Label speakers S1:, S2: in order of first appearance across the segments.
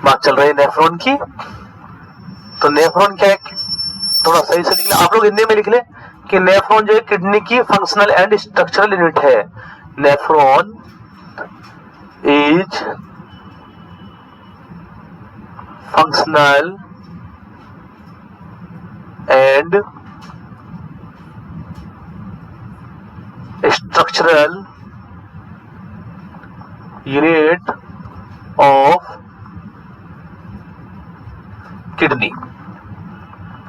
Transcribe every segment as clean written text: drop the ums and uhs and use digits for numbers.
S1: बात चल रही है नेफ्रॉन की। तो नेफ्रॉन क्या है, थोड़ा सही से लिख ले आप लोग, हिंदी में लिख ले कि नेफ्रॉन जो है किडनी की फंक्शनल एंड स्ट्रक्चरल यूनिट है। Nephron is functional and structural unit of kidney.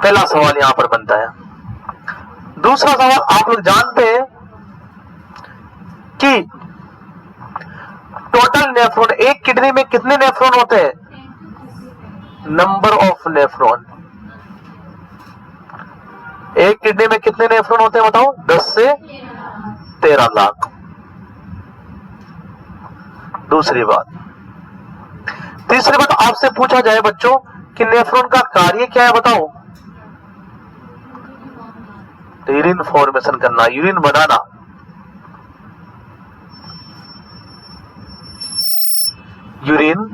S1: पहला सवाल यहां पर बनता है। दूसरा सवाल, आप लोग जानते हैं कि टोटल नेफ्रॉन, एक किडनी में कितने नेफ्रॉन होते हैं? Number of nephron. एक किडनी में कितने नेफ्रॉन होते हैं बताओ? 10 से 13 लाख। दूसरी बात। तीसरी बात, आपसे पूछा जाए बच्चों कि नेफ्रॉन का कार्य क्या है बताओ? यूरिन फॉर्मेशन करना, यूरिन बनाना। यूरिन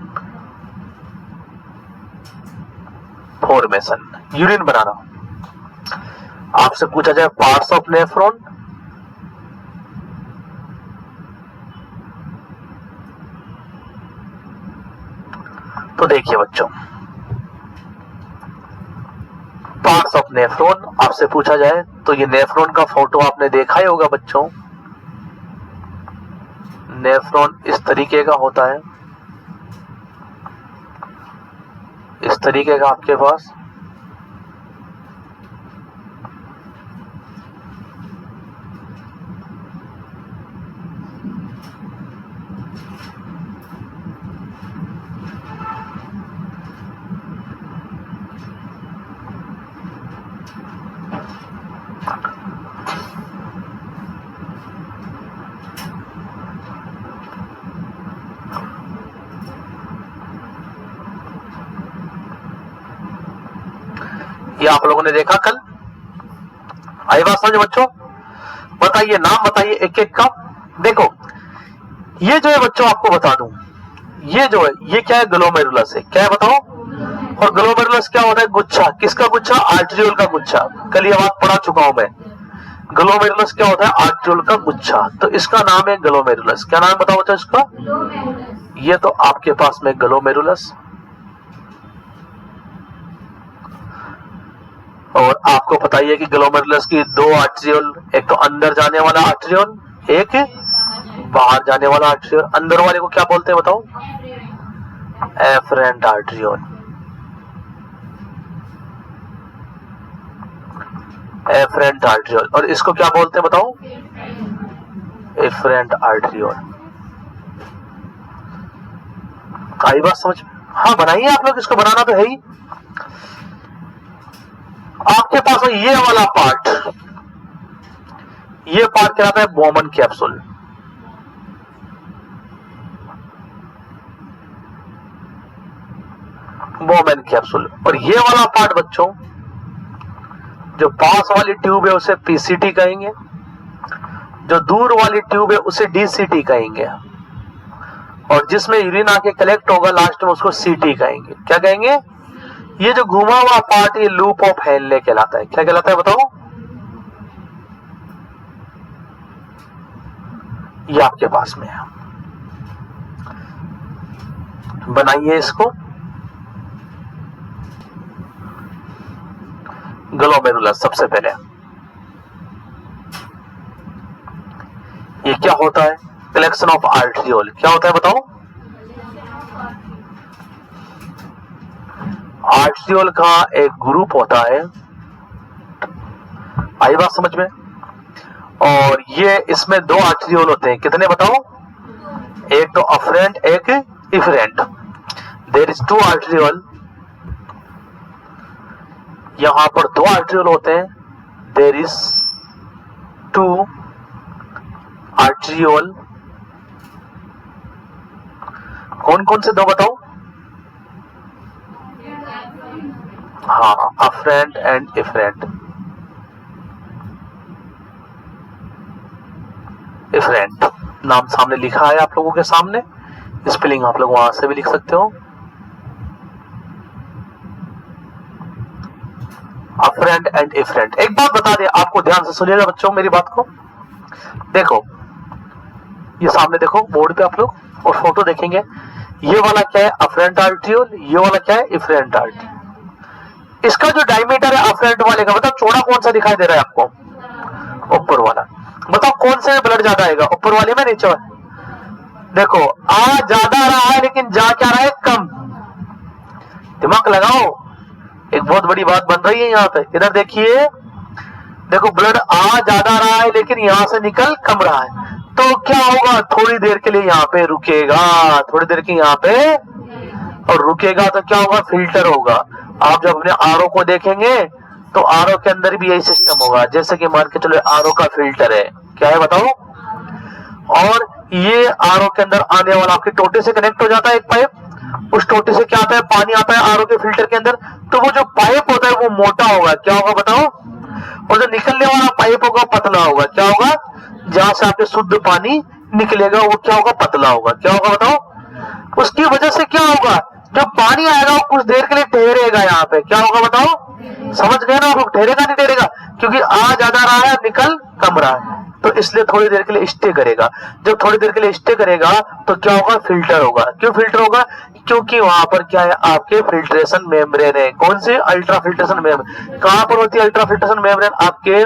S1: फॉर्मेशन, यूरिन बनाना। आपसे पूछा जाए पार्ट्स ऑफ नेफ्रॉन, तो देखिए बच्चों, पार्ट्स ऑफ नेफ्रॉन आपसे पूछा जाए तो ये नेफ्रॉन का फोटो आपने देखा ही होगा बच्चों। नेफ्रॉन इस तरीके का होता है, इस तरीके का आपके पास। ये आप लोगों ने देखा कल। आई बात समझ बच्चों? बताइए, नाम बताइए एक एक का। देखो ये जो है बच्चों, आपको बता दूं, ये जो है ये क्या है? ग्लोमेरुलस है। क्या है बताओ? और ग्लोमेरुलस क्या होता है? गुच्छा। किसका गुच्छा? आर्टरियोल का गुच्छा। कल ये बात पढ़ा चुका हूं मैं। ग्लोमेरुलस क्या होता है? आर्टरियोल का गुच्छा। तो इसका नाम है ग्लोमेरुलस। क्या नाम बताओ बच्चों इसका? ये तो आपके पास में ग्लोमेरुलस। और आपको पता ही है कि ग्लोमेरुलस की 2 आर्टरियोल, एक तो अंदर जाने वाला आर्टरियोल, एक बाहर जाने वाला आर्टरियोल। अंदर वाले को क्या बोलते हैं बताओ? Afferent arteriole. Afferent arteriole. और इसको क्या बोलते हैं बताओ? एफरेंट आर्टरियोल। आई बात समझ? हाँ बनाइए आप लोग, इसको बनाना तो है ही। आपके पास ये वाला पार्ट, ये पार्ट कहलाता है बोमन कैप्सूल। Bowman capsule. और ये वाला पार्ट बच्चों, जो पास वाली ट्यूब है उसे पीसीटी कहेंगे, जो दूर वाली ट्यूब है उसे डीसीटी कहेंगे, और जिसमें यूरिन आके कलेक्ट होगा लास्ट में उसको सीटी कहेंगे। क्या कहेंगे? ये जो घुमा हुआ पार्ट, ये लूप ऑफ हेनले कहलाता है। क्या कहलाता है बताओ? ये आपके पास में है। बनाइए इसको। ग्लोमेरुलस सबसे पहले, ये क्या होता है? Collection of आर्टरियोल। क्या होता है बताओ? आर्टरियोल का एक ग्रुप होता है। आई बात समझ में? और ये इसमें 2 आर्टरियोल होते हैं। कितने बताओ? एक तो अफरेंट, एक इफरेंट। There is 2 आर्टरियोल। यहां पर 2 आर्टरियोल होते हैं। There is 2 arteriole. कौन कौन से 2 बताओ? हाँ, अफरेंट एंड इफरेंट। इफरेंट नाम सामने लिखा है आप लोगों के सामने, स्पेलिंग आप लोग वहां से भी लिख सकते हो। Afferent and efferent. एक बात बता दे आपको, ध्यान से सुनिएगा बच्चों मेरी बात को। देखो ये सामने देखो बोर्ड पे आप लोग, और फोटो देखेंगे। ये वाला क्या है? Afferent arteriole. ये वाला क्या है? Efferent arteriole. इसका जो डायमीटर है अफरेंट वाले का, बताओ चौड़ा कौन सा दिखाई दे रहा है आपको? ऊपर वाला। बताओ कौन से में ब्लड ज्यादा आएगा, ऊपर वाले में नीचे वाले? देखो आ ज्यादा रहा है लेकिन जा क्या रहा है? कम। दिमाग लगाओ, एक बहुत बड़ी बात बन रही है यहाँ पे। इधर देखिए, देखो ब्लड आ ज्यादा रहा है लेकिन यहां से निकल कम रहा है, तो क्या होगा? थोड़ी देर के लिए यहाँ पे रुकेगा, थोड़ी देर के यहाँ पे, और रुकेगा तो क्या होगा? फिल्टर होगा। आप जब अपने आरओ को देखेंगे तो आरओ के अंदर भी यही सिस्टम होगा। जैसे कि मान के चलो आरओ का फिल्टर है, क्या है बताओ? और ये आरओ के अंदर आने वाला आपकी टोटी से कनेक्ट हो जाता है एक पाइप, उस टोटी से क्या आता है? पानी आता है आरओ के फिल्टर के अंदर। तो वो जो पाइप होता है वो मोटा होगा, क्या होगा बताओ? और जो निकलने वाला पाइप होगा पतला होगा, क्या होगा? जहां से आपके शुद्ध पानी निकलेगा वो क्या होगा? पतला होगा। क्या होगा बताओ? उसकी वजह से क्या होगा? जो पानी आएगा वो कुछ देर के लिए ठहरेगा यहाँ पे, क्या होगा बताओ? समझ गए ना आप? ठहरेगा नहीं ठहरेगा? क्योंकि आ ज्यादा रहा है, निकल कम रहा है, तो इसलिए थोड़ी देर के लिए स्टे करेगा। जब थोड़ी देर के लिए स्टे करेगा तो क्या होगा? फिल्टर होगा। क्यों फिल्टर होगा? क्योंकि वहां पर क्या है? आपके फिल्ट्रेशन मेम्ब्रेन है। कौन सी? Ultra filtration membrane. कहां पर होती है अल्ट्रा फिल्ट्रेशन मेम्ब्रेन? आपके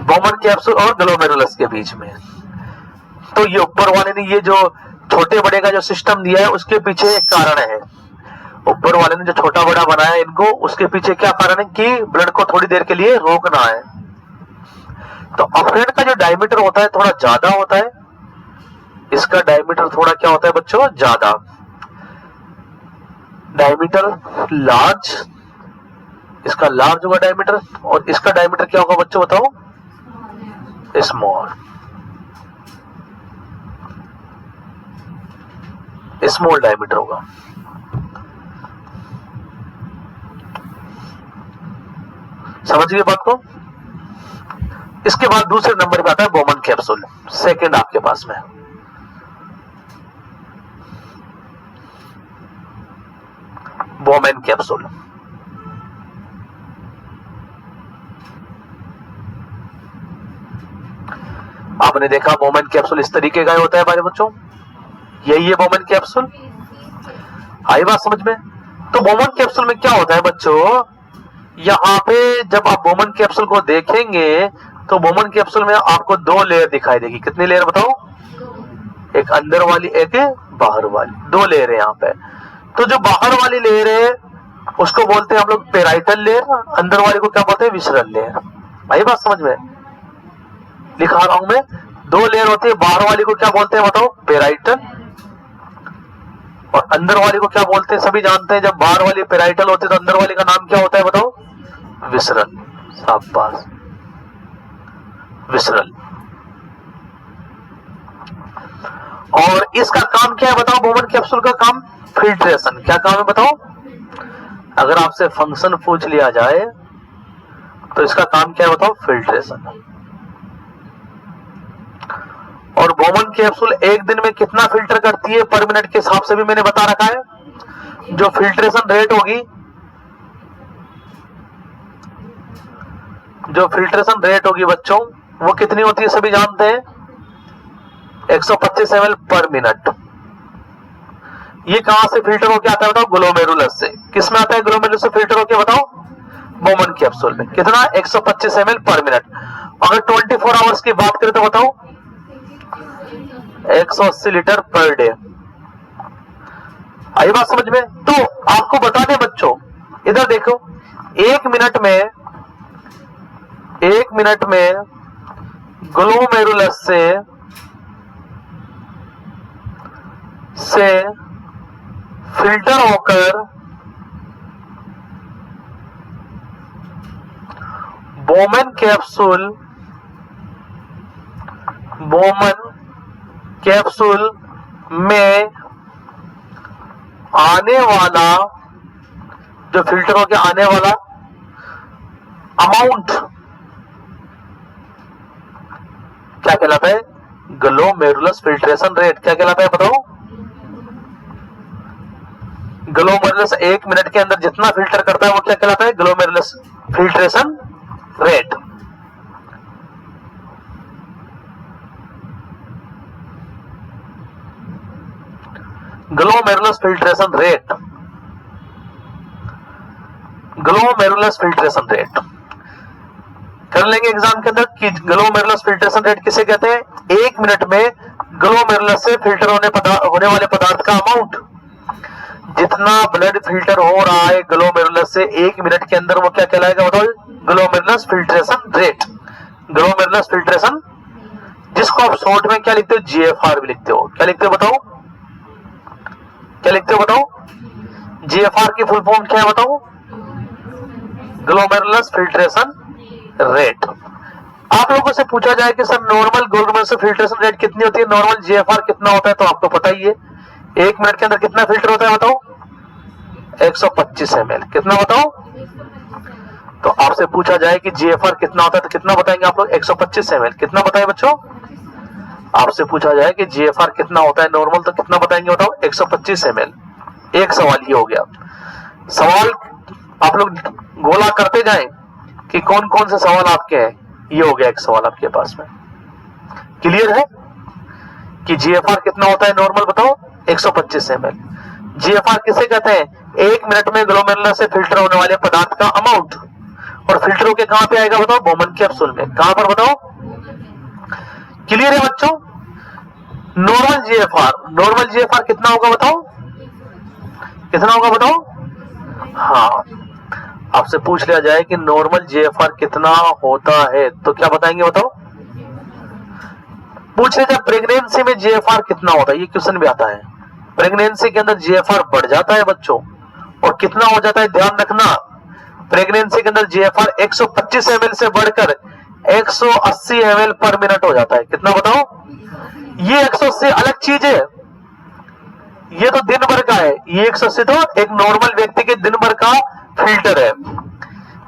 S1: बोमन कैप्सूल और ग्लोमेरुलस के बीच में। तो ये ऊपर वाले ने ये जो छोटे बड़े का जो सिस्टम दिया है उसके पीछे एक कारण है। ऊपर वाले ने जो छोटा बड़ा बनाया इनको, उसके पीछे क्या कारण है? कि ब्लड को थोड़ी देर के लिए रोकना है। तो अफरेंट का जो डायमीटर होता है थोड़ा ज्यादा होता है, इसका डायमीटर थोड़ा क्या होता है बच्चों? ज्यादा। डायमीटर लार्ज, इसका लार्ज होगा डायमीटर, और इसका डायमीटर क्या होगा बच्चों बताओ? स्मॉल। स्मॉल डायमीटर होगा। समझ गए बात को? इसके बाद दूसरे नंबर पे आता है बोमन कैप्सूल, सेकंड आपके पास में। बोमन कैप्सूल आपने देखा, बोमन कैप्सूल इस तरीके का होता है हमारे बच्चों। यही है बोमन कैप्सूल। आई बात समझ में? तो बोमन कैप्सूल में क्या होता है बच्चों? यहाँ पे जब आप बोमन कैप्सूल को देखेंगे तो बोमन कैप्सूल में आपको दो लेयर दिखाई देगी। कितनी लेयर बताओ? एक अंदर वाली, एक बाहर वाली, दो लेयर है यहाँ पे। तो जो बाहर वाली लेयर है उसको बोलते हैं हम लोग पेराइटल लेयर, अंदर वाले को क्या बोलते हैं? Visceral layer. आई बात समझ में? लिखा रहा हूं मैं, दो लेयर होती है, बाहर वाली को क्या बोलते हैं बताओ? पेराइटल, और अंदर वाली को क्या बोलते हैं? सभी जानते हैं, जब बाहर वाली पेराइटल होती है तो अंदर वाली का नाम क्या होता है बताओ? विसरल। शाबाश, विसरल। और इसका काम क्या है बताओ? बोमन कैप्सूल का काम फिल्ट्रेशन। क्या काम है बताओ? अगर आपसे फंक्शन पूछ लिया जाए तो इसका काम क्या है बताओ? फिल्ट्रेशन। और बोमन कैप्सूल एक दिन में कितना फिल्टर करती है पर मिनट के हिसाब से भी मैंने बता रखा है। जो फिल्ट्रेशन रेट होगी, जो फिल्ट्रेशन रेट होगी बच्चों, वो कितनी होती है सभी जानते हैं? 125 ml पर मिनट। ये कहां से फिल्टर होके आता है बताओ? ग्लोमेरुलस से। किस में आता है ग्लोमेरुलस से फिल्टर होके बताओ? बोमन कैप्सूल में। कितना? 125 ml पर मिनट। अगर 24 आवर्स की बात करें तो बताओ 180 लीटर पर डे। आई बात समझ में? तो आपको बता दें बच्चों, इधर देखो, एक मिनट में ग्लोमेरुलस से फिल्टर होकर बोमन कैप्सूल में आने वाला, जो फिल्टर होकर आने वाला अमाउंट क्या कहलाता है? Glomerulus filtration rate. क्या कहलाता है बताओ? ग्लोमेरुलस 1 मिनट के अंदर जितना फिल्टर करता है वो क्या कहलाता है? Glomerulus filtration rate. Glomerulus filtration rate, glomerulus filtration rate कर लेंगे एग्जाम के अंदर कि ग्लोमेरुलस फिल्ट्रेशन रेट किसे कहते हैं? 1 मिनट में ग्लोमेरुलस से फिल्टर होने वाले पदार्थ का अमाउंट, जितना ब्लड फिल्टर हो रहा है ग्लोमेरुलस से 1 मिनट के अंदर, वो क्या कहलाएगा बताओ? Glomerulus filtration rate, glomerulus filtration, जिसको आप शॉर्ट में क्या लिखते हो? जीएफआर भी लिखते हो। क्या लिखते हो बताओ? क्या लिखते हो बताओ? जीएफआर की फुल फॉर्म क्या है बताओ? Glomerulus filtration rate. आप लोगों से पूछा जाए कि sir normal glomerulus filtration rate कितनी होती है, नॉर्मल जीएफआर कितना होता है, तो आपको पता ही है 1 मिनट के अंदर कितना फिल्टर होता है बताओ? 125 ml। कितना बताओ? तो आपसे पूछा जाए कि जीएफआर कितना होता है तो कितना बताएंगे आप लोग? 125 ml। कितना बताए बच्चों? आपसे पूछा जाए कि जीएफआर कितना होता है नॉर्मल तो कितना बताएंगे बताओ? 125 ml। एक सवाल ये हो गया। सवाल आप लोग गोला करते जाएं कि कौन कौन से सवाल आपके हैं। ये हो गया एक सवाल आपके पास में। क्लियर है कि जीएफआर कितना होता है नॉर्मल बताओ? 125 ml। जीएफआर किसे कहते हैं? 1 मिनट में ग्लोमेरुलस से फिल्टर होने वाले पदार्थ का अमाउंट। और फिल्टर होके कहां पे आएगा बताओ? बोमन कैप्सूल में। कहां पर बताओ? क्लियर है बच्चों? नॉर्मल जीएफआर कितना होगा बताओ? कितना होगा बताओ? हाँ, आपसे पूछ लिया जाए कि नॉर्मल जीएफआर कितना होता है तो क्या बताएंगे बताओ? पूछ लिया जाए प्रेगनेंसी में जीएफआर कितना होता है, ये क्वेश्चन भी आता है। प्रेगनेंसी के अंदर जीएफआर बढ़ जाता है बच्चों, और कितना हो जाता है ध्यान रखना, प्रेगनेंसी के अंदर जीएफआर 125 ml से बढ़कर 180 ml पर मिनट हो जाता है। कितना बताओ? ये 180 अलग चीज है, ये तो दिन भर का है। ये 180 तो एक नॉर्मल व्यक्ति के दिन भर का फिल्टर है।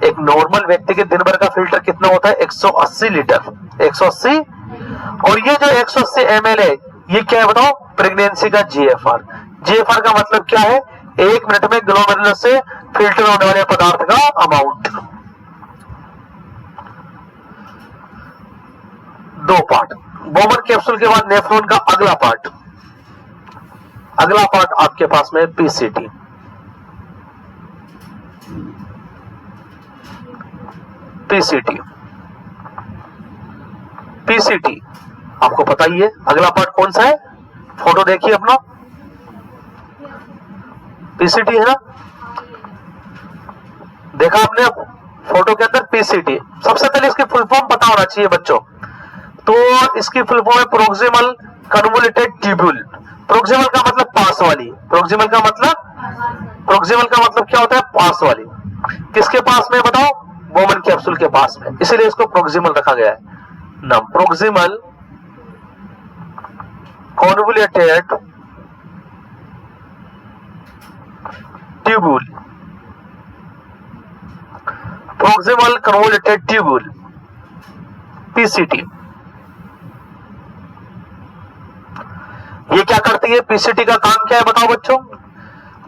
S1: एक नॉर्मल व्यक्ति के दिन भर का फिल्टर कितना होता है? 180 लीटर, 180। और ये जो 180 ml है ये क्या है बताओ? प्रेगनेंसी का जीएफआर। जीएफआर का मतलब क्या है? 1 मिनट में ग्लोमेरुलस से फिल्टर होने वाले पदार्थ का अमाउंट। 2 पार्ट, बोमन कैप्सूल के बाद नेफ्रॉन का अगला पार्ट। अगला पार्ट आपके पास में पीसीटी। पीसीटी, पीसीटी आपको पता ही है। अगला पार्ट कौन सा है? फोटो देखिए अपना, पीसीटी है ना, देखा आपने फोटो के अंदर पीसीटी। सबसे पहले इसकी फुल फॉर्म पता होना चाहिए बच्चों। तो इसकी फुल फॉर्म है प्रोक्सिमल कन्वोल्यूटेड ट्यूब्यूल। प्रोक्सिमल का मतलब पास वाली, प्रोक्सिमल का मतलब क्या होता है? पास वाली। किसके पास में बताओ? बोमन कैप्सूल के पास में, इसीलिए इसको प्रोक्सिमल रखा गया है नाम। Proximal convoluted tubule, proximal convoluted tubule, PCT. ये क्या करती है? पीसीटी का काम क्या है बताओ बच्चों?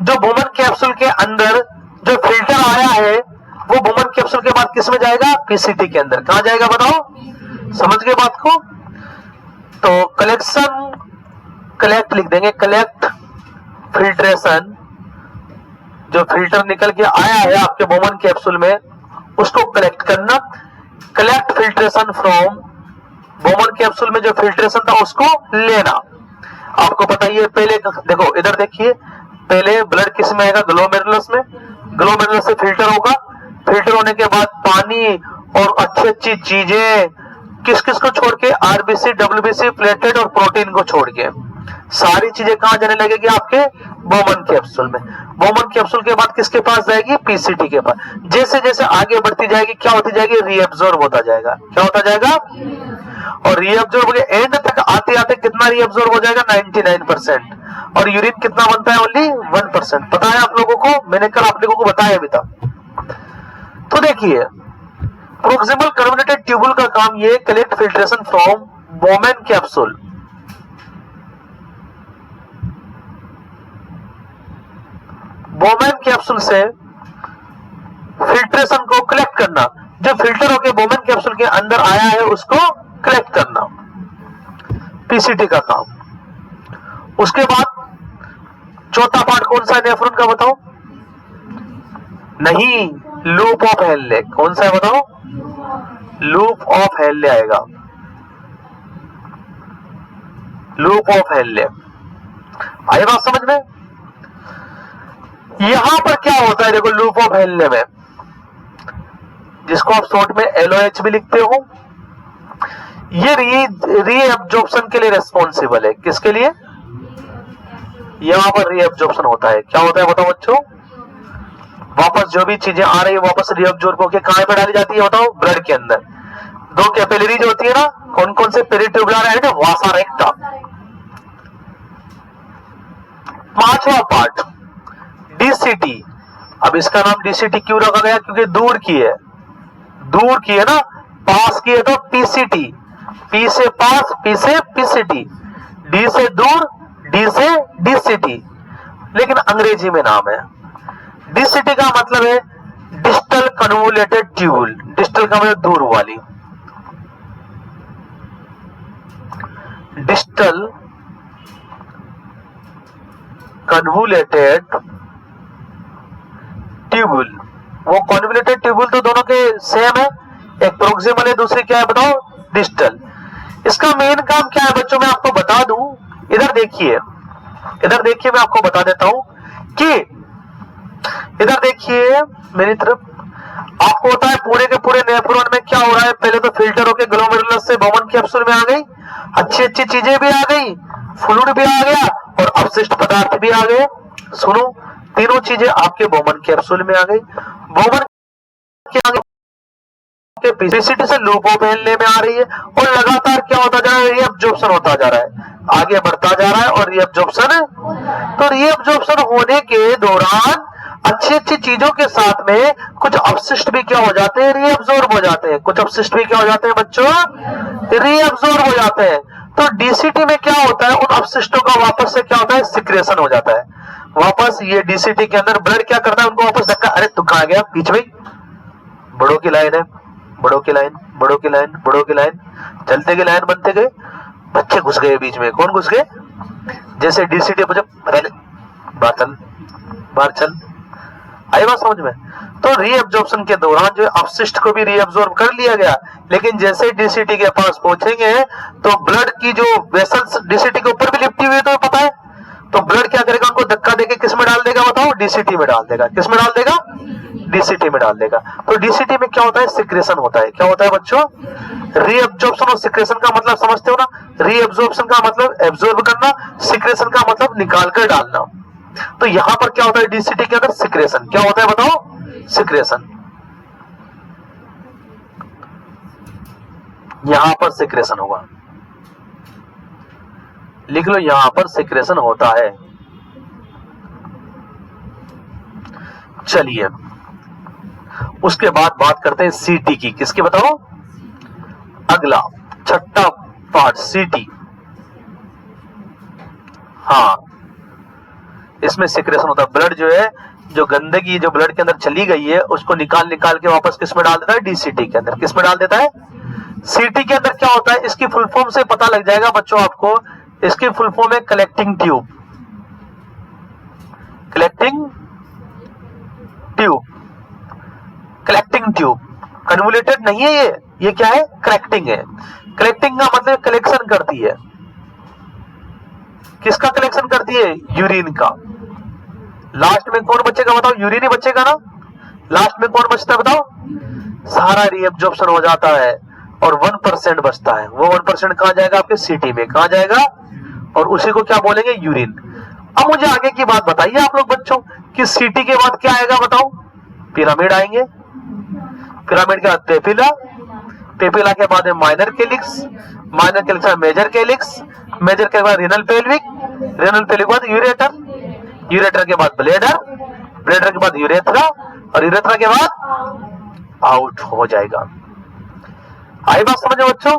S1: जो बोमन कैप्सूल के अंदर जो फिल्टर आया है वो बोमन कैप्सूल के बाद किस में जाएगा? पीसीटी के अंदर। कहां जाएगा बताओ? समझ गए बात को? तो कलेक्ट लिख देंगे, कलेक्ट फिल्ट्रेशन। जो फिल्टर निकल के आया है आपके बोमन कैप्सूल में उसको कलेक्ट करना। Collect filtration from, Bowman capsule में जो फिल्ट्रेशन था उसको लेना। आपको पता ही है, पहले देखो इधर देखिए, पहले ब्लड किस में आएगा? ग्लोमेरुलस में। ग्लोमेरुलस से फिल्टर होगा, फिल्टर होने के बाद पानी और अच्छी अच्छी चीजें किस किस को छोड़ के? आरबीसी, डब्ल्यूबीसी, प्लेटलेट और प्रोटीन को छोड़ के सारी चीजें कहां जाने लगेगी? आपके बोमन कैप्सूल में। बोमन कैप्सूल के बाद किसके पास जाएगी? पीसीटी के पास। जैसे जैसे आगे बढ़ती जाएगी क्या होती जाएगी? रीअब्जॉर्ब होता जाएगा। क्या होता जाएगा? और रीअब्जॉर्ब हो गया, एंड तक आते आते कितना रीअब्जॉर्ब हो जाएगा? 99%। और यूरिन कितना बनता है? ओनली 1%। पता है आप लोगों को? मैंने कल आप लोगों को बताया अभी था। तो देखिए, प्रोक्सिमल कन्वोल्यूटेड ट्यूब्यूल का काम ये collect filtration from Bowman capsule. Bowman capsule से फिल्ट्रेशन को कलेक्ट करना, जो फिल्टर होकर बोमेन कैप्सूल के अंदर आया है उसको कलेक्ट करना, पीसीटी का काम। उसके बाद चौथा पार्ट कौन सा है नेफ्रॉन का बताओ? नहीं, लूप ऑफ हेनले। कौन सा है बताओ? लूप ऑफ हेनले आएगा, लूप ऑफ हेनले। आई बात समझ में? यहां पर क्या होता है देखो, लूप ऑफ हेनले में, जिसको आप शॉर्ट में एलओएच भी लिखते हो, ये रीएब्जॉर्प्शन के लिए रेस्पॉन्सिबल है। किसके लिए? यहां पर रीएब्जॉर्प्शन होता है। क्या होता है बताओ बच्चों? वापस जो भी चीजें आ रही है वापस रीएब्जॉर्ब होकर कहां पे डाली जाती है बताओ? ब्लड के अंदर। दो कैपिलरीज होती है ना, कौन कौन से? पेरिट्यूबुलर एंड वासा रेक्टा। पांचवा पार्ट डीसीटी। अब इसका नाम डीसीटी क्यों रखा गया? क्योंकि दूर की है, दूर की है ना, पास की है तो पीसीटी, पी से पास, पी से पीसीटी, डी से दूर, डी से डीसीटी, लेकिन अंग्रेजी में नाम है। डीसीटी का मतलब है डिस्टल कन्वोल्यूटेड ट्यूबुल। डिस्टल का मतलब दूर वाली, डिस्टल कन्वोल्यूटेड ट्यूबुल। वो कन्वोल्यूटेड ट्यूबुल तो दोनों के सेम है, एक प्रोक्सिमल है, दूसरी क्या है बताओ? डिस्टल। इसका मेन काम क्या है बच्चों? मैं आपको बता दूं, इधर देखिए, इधर देखिए, मैं आपको बता देता हूं कि इधर देखिए मेरी तरफ, आपको होता है पूरे के पूरे नेफ्रॉन में क्या हो रहा है? पहले तो फिल्टर होकर ग्लोमेरुलस से बोमेन कैप्सूल में आ गई, अच्छी अच्छी चीजें भी आ गई, फ्लूइड भी आ गया और अवशिष्ट पदार्थ भी आ गए। सुनो, तीनों चीजें आपके बोमेन कैप्सूल में आ गई। बोमेन के आगे पीसीटी से लूप ऑफ हेनले में आ रही है और लगातार क्या होता जा रहा है? रीएब्जॉर्प्शन होता जा रहा है, आगे बढ़ता जा रहा है। और रीएब्जॉर्प्शन, तो रीएब्जॉर्प्शन होने के दौरान अच्छी अच्छी चीजों के साथ में कुछ अवशिष्ट भी क्या हो जाते हैं? रीएब्जॉर्ब हो जाते हैं। कुछ अवशिष्ट भी क्या हो जाते हैं बच्चों? रीएब्जॉर्ब हो जाते हैं। तो डीसीटी में क्या होता है? उन अवशिष्टों का वापस से क्या होता है? सिक्रेशन हो जाता है। वापस ये डीसीटी के अंदर ब्लड क्या करता है? उनको वापस धक्का, अरे तू कहां गया? बीच में बड़ों की लाइन है, बड़ों की लाइन, बड़ों की लाइन, बड़ों की लाइन, चलते गए, लाइन बनते गए, बच्चे घुस गए बीच में। कौन घुस गए? जैसे डीसीटी पर बाहर चल, बाहर चल। आई बात समझ में? तो रीएब्जॉर्प्शन के दौरान जो अवशिष्ट को भी रीएब्जॉर्ब कर लिया गया, लेकिन जैसे डीसीटी के पास पहुंचेंगे तो ब्लड की जो वेसल्स डीसीटी के ऊपर भी लिपटी हुई है, तो पता है, तो ब्लड क्या करेगा? उनको धक्का देके किस में डाल देगा बताओ? डीसीटी में डाल देगा। किस में डाल देगा? डीसीटी में डाल देगा। तो डीसीटी में क्या होता है? सिक्रेशन होता है। क्या होता है बच्चों? रीएब्जॉर्प्शन और सिक्रेशन का मतलब समझते हो ना? रीएब्जॉर्प्शन का मतलब एब्जॉर्ब करना, सिक्रेशन का मतलब निकाल कर डालना। तो यहां पर क्या होता है? डीसीटी के अंदर सिक्रेशन। क्या होता है बताओ? सिक्रेशन। यहां पर सिक्रेशन होगा, लिख लो, यहां पर सिक्रेशन होता है। चलिए उसके बाद बात करते हैं सीटी की। किसकी बताओ? अगला छठा पार्ट सीटी। हाँ, इसमें सिक्रेशन होता है। ब्लड जो है, जो गंदगी जो ब्लड के अंदर चली गई है उसको निकाल निकाल के वापस किस में डाल देता है? डीसीटी के अंदर। किस में डाल देता है? सीटी के अंदर। क्या होता है? इसकी फुल फॉर्म से पता लग जाएगा बच्चों आपको। इसकी फुल फॉर्म है collecting tube. Collecting tube, collecting tube. Convoluted नहीं है ये क्या है? कलेक्टिंग है। कलेक्टिंग का मतलब कलेक्शन करती है। किसका कलेक्शन करती है? यूरिन का। लास्ट में कौन बचेगा बताओ? यूरिन ही बचेगा ना। लास्ट में कौन बचता है बताओ? सारा रीएब्जॉर्प्शन हो जाता है और 1% बचता है। वो 1% कहां जाएगा? आपके सीटी में। कहां जाएगा? और उसी को क्या बोलेंगे? यूरिन। अब मुझे आगे की बात बताइए आप लोग बच्चों कि सीटी के बाद क्या आएगा बताओ? पिरामिड आएंगे। पिरामिड के बाद पेपिला, पेपिला के बाद माइनर कैलिक्स, माइनर कैलिक्स में मेजर कैलिक्स, मेजर के बाद रीनल पेल्विक, रीनल पेल्विक के बाद यूरेटर, यूरेटर के बाद ब्लेडर, ब्लेडर के बाद यूरेथ्रा और यूरेथ्रा के बाद आउट हो जाएगा। आई बात समझो बच्चों?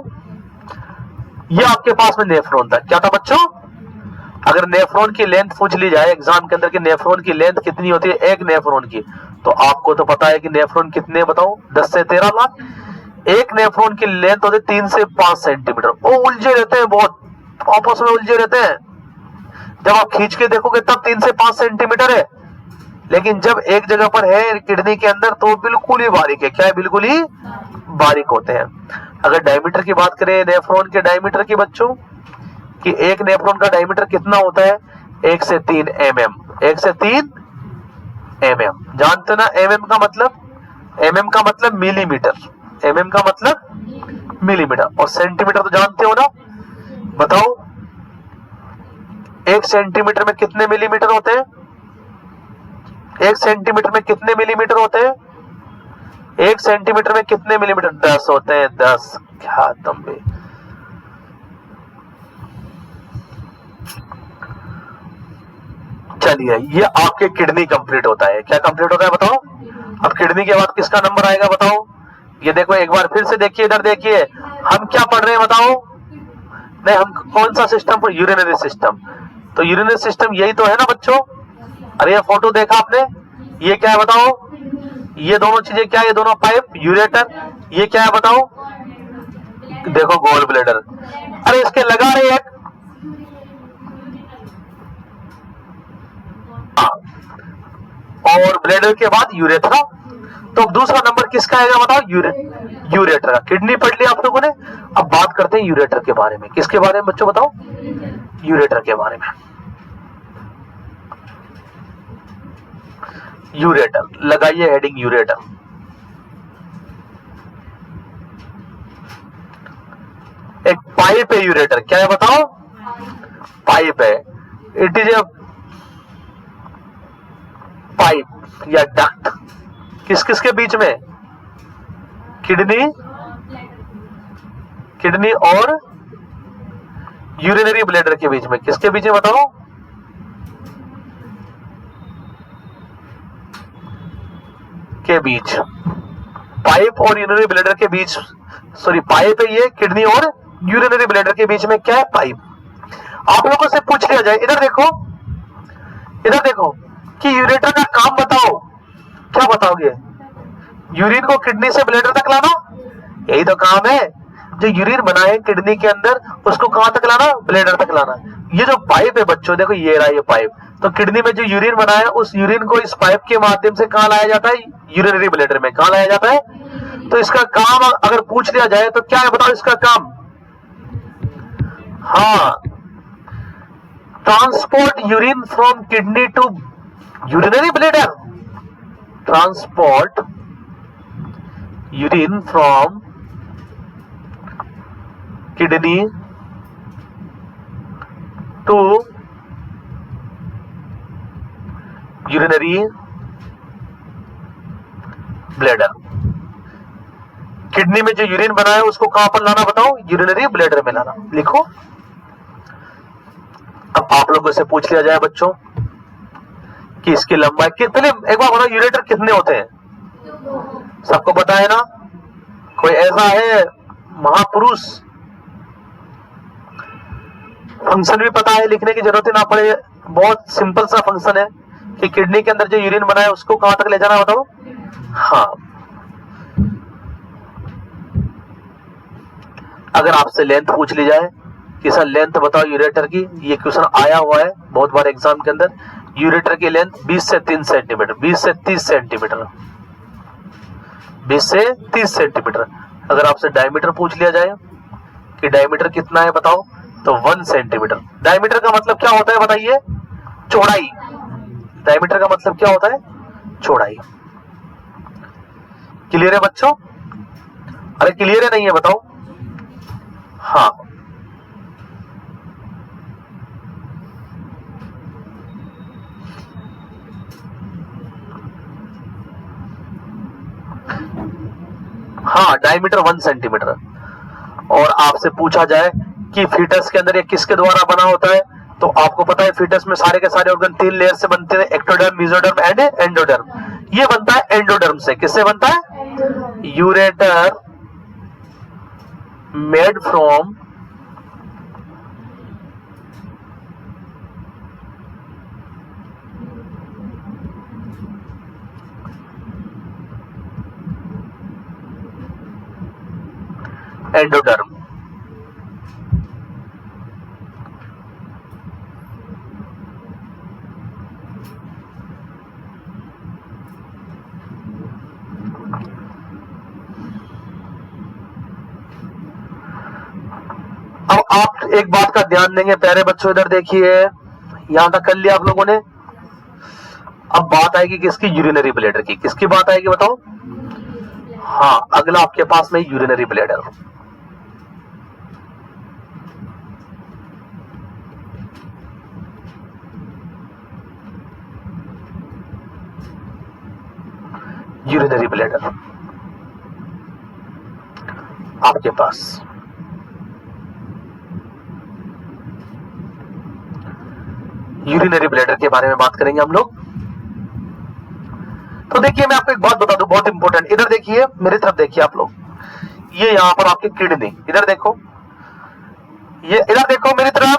S1: ये आपके पास में नेफ्रॉन था। क्या था बच्चों? अगर नेफ्रॉन की लेंथ पूछ ली जाए एग्जाम के अंदर कि नेफ्रॉन की लेंथ कितनी होती है एक नेफ्रॉन की, तो आपको तो पता है कि नेफ्रॉन कितने बताओ, 10 से 13 लाख। एक नेफ्रॉन की लेंथ होती है 3 से 5 सेंटीमीटर। वो उलझे रहते हैं, बहुत आपस में उलझे रहते हैं। जब आप खींच के देखोगे तब 3 से 5 सेंटीमीटर है, लेकिन जब एक जगह पर है किडनी के अंदर तो बिल्कुल ही बारीक है। क्या है? बिल्कुल ही बारीक होते हैं। अगर डायमीटर की बात करें नेफ्रॉन के डायमीटर की बच्चों, कि एक नेफ्रॉन का डायमीटर कितना होता है? 1 से 3 mm। 1 से 3 mm जानते ना? mm का मतलब, mm का मतलब मिलीमीटर, mm का मतलब मिलीमीटर, और सेंटीमीटर तो जानते हो ना? बताओ 1 सेंटीमीटर में कितने मिलीमीटर होते हैं? 1 सेंटीमीटर में कितने मिलीमीटर होते हैं? 1 सेंटीमीटर में कितने मिलीमीटर? 10 होते हैं, 10। क्या तुम भी चलिए, ये आपके किडनी कंप्लीट होता है। क्या कंप्लीट होता है बताओ? अब किडनी के बाद किसका नंबर आएगा बताओ? ये देखो एक बार फिर से देखिए, इधर देखिए, हम क्या पढ़ रहे हैं बताओ? नहीं, हम कौन सा सिस्टम पर? Urinary system. तो यूरिनरी सिस्टम यही तो है ना बच्चों? अरे ये फोटो देखा आपने? ये क्या है बताओ? ये दोनों चीजें क्या है? ये दोनों पाइप, यूरेटर। ये क्या है बताओ? देखो गोल ब्लेडर। अरे इसके लगा रहे एक, और ब्लेडर के बाद यूरेथ्रा। तो दूसरा नंबर किसका आएगा बताओ? यूरेटर का। किडनी पढ़ लिया आप लोगों ने। अब बात करते हैं यूरेटर के बारे में। किसके बारे में बच्चों बताओ? यूरेटर के बारे में। यूरेटर लगाइए हेडिंग, यूरेटर। एक पाइप है यूरेटर। क्या है बताओ? पाइप है। इट इज ए पाइप या डक्ट। किस किस के बीच में? किडनी और यूरिनरी ब्लैडर के बीच में। किसके बीच में बताओ? के बीच। पाइप और यूरिनरी ब्लैडर के बीच, सॉरी पाइप है ये, किडनी और यूरिनरी ब्लैडर के बीच में क्या है? पाइप। आप लोगों से पूछ लिया जाए, इधर देखो, इधर देखो, कि यूरेटर का काम बताओ। क्या बताओगे? यूरिन को किडनी से ब्लैडर तक लाना, यही तो काम है। जो यूरिन बनाए किडनी के अंदर, उसको कहां तक लाना? ब्लैडर तक लाना। ये जो पाइप है बच्चों, देखो ये रहा ये पाइप। तो किडनी में जो यूरिन बना है, उस यूरिन को इस पाइप के माध्यम से कहां लाया जाता है? यूरिनरी ब्लैडर में। कहां लाया जाता है? तो इसका काम अगर पूछ लिया जाए तो क्या है बताओ इसका काम? हाँ, transport urine from kidney to urinary bladder. Transport urine from kidney to urinary bladder. Kidney में जो यूरिन बना है उसको कहां पर लाना बताओ? यूरिनरी ब्लैडर में लाना। लिखो। अब आप लोगों से पूछ लिया जाए बच्चों कि इसकी लंबाई पहले एक बार बताओ, यूरेटर कितने होते हैं? सबको पता है ना? कोई ऐसा है महापुरुष? फंक्शन भी पता है, लिखने की जरूरत ही ना पड़े। बहुत सिंपल सा फंक्शन है कि किडनी के अंदर जो यूरिन बना है उसको कहां तक ले जाना बताओ? हाँ, अगर आपसे लेंथ पूछ ली जाए कि सर लेंथ बताओ यूरेटर की, ये क्वेश्चन आया हुआ है बहुत बार एग्जाम के अंदर। यूरेटर की लेंथ 20 से 3 सेंटीमीटर, 20 से 30 सेंटीमीटर, 20 से 30 सेंटीमीटर। अगर आपसे डायमीटर पूछ लिया जाए कि डायमीटर कितना है बताओ, तो 1 सेंटीमीटर। डायमीटर का मतलब क्या होता है बताइए? चौड़ाई। डायमीटर का मतलब क्या होता है? चौड़ाई। क्लियर है बच्चों? अरे क्लियर है नहीं है बताओ? हाँ, हाँ, डायमीटर 1 सेंटीमीटर। और आपसे पूछा जाए कि फीटस के अंदर ये किसके द्वारा बना होता है, तो आपको पता है फीटस में सारे के सारे ऑर्गन 3 लेयर से बनते हैं, एक्टोडर्म, मेसोडर्म एंड एंडोडर्म। ये बनता है एंडोडर्म से। किससे बनता है? Ureter made from endoderm. अब आप एक बात का ध्यान देंगे प्यारे बच्चों, इधर देखिए, यहां तक कर लिया आप लोगों ने। अब बात आएगी किसकी? यूरिनरी ब्लैडर की। किसकी बात आएगी बताओ? हाँ, अगला आपके पास में यूरिनरी ब्लैडर। यूरिनरी ब्लैडर आपके पास यूरिनरी ब्लैडर के बारे में बात करेंगे हम लोग। तो देखिए मैं आपको एक बात बता दूं, बहुत इंपॉर्टेंट। इधर देखिए, मेरी तरफ देखिए आप लोग, ये यहां पर आपकी किडनी, इधर देखो, ये इधर देखो मेरी तरफ,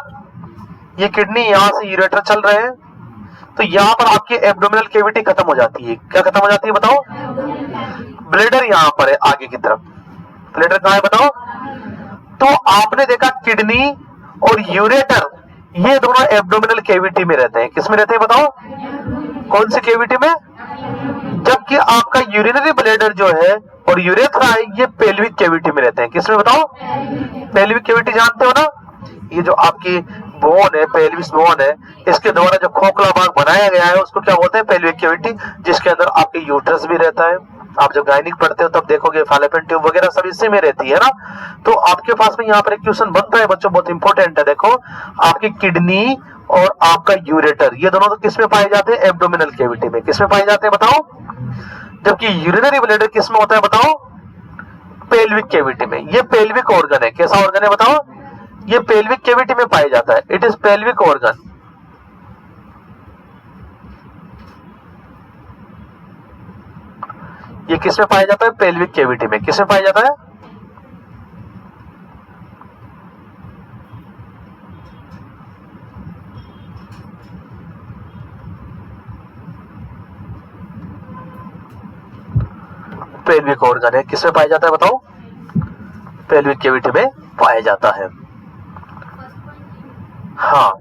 S1: ये किडनी यहां से यूरेटर चल रहे हैं, तो यहां पर आपकी एब्डोमिनल कैविटी खत्म हो जाती है। क्या खत्म हो जाती है बताओ? ब्लैडर यहां पर है आगे की तरफ। ब्लैडर कहां है बताओ? तो आपने देखा किडनी और यूरेटर ये दोनों एब्डोमिनल कैविटी में रहते हैं। किस में रहते हैं बताओ? कौन सी कैविटी में? जबकि आपका यूरिनरी ब्लैडर जो है और यूरेथ्रा है ये पेल्विक कैविटी में रहते हैं। किसमें बताओ? पेल्विक कैविटी जानते हो ना, ये जो आपकी बोन है, पेल्विस बोन है, इसके द्वारा जो खोखला भाग बनाया गया है उसको क्या बोलते हैं? पेल्विक कैविटी, जिसके अंदर आपके यूट्रस भी रहता है। आप जब गायनिक पढ़ते हो तब देखोगे फैलोपियन ट्यूब वगैरह सब इसी में रहती है ना। तो आपके पास में यहाँ पर एक क्वेश्चन बनता है बच्चों, बहुत इंपॉर्टेंट है। देखो, आपकी किडनी और आपका यूरेटर ये दोनों तो किसमें पाए जाते हैं? एब्डोमिनल कैविटी में। किसमें पाए जाते हैं बताओ? जबकि यूरिनरी ब्लैडर किसमें होता है बताओ? पेल्विक कैविटी में। ये पेल्विक ऑर्गन है। कैसा ऑर्गन है बताओ? ये पेल्विक कैविटी में पाया जाता है। It is pelvic organ. ये किसमें पाया जाता है? पेल्विक कैविटी में। किसमें पाया जाता है? पेल्विक ऑर्गन है। किसमें पाया जाता है बताओ? पेल्विक कैविटी में पाया जाता है। हाँ,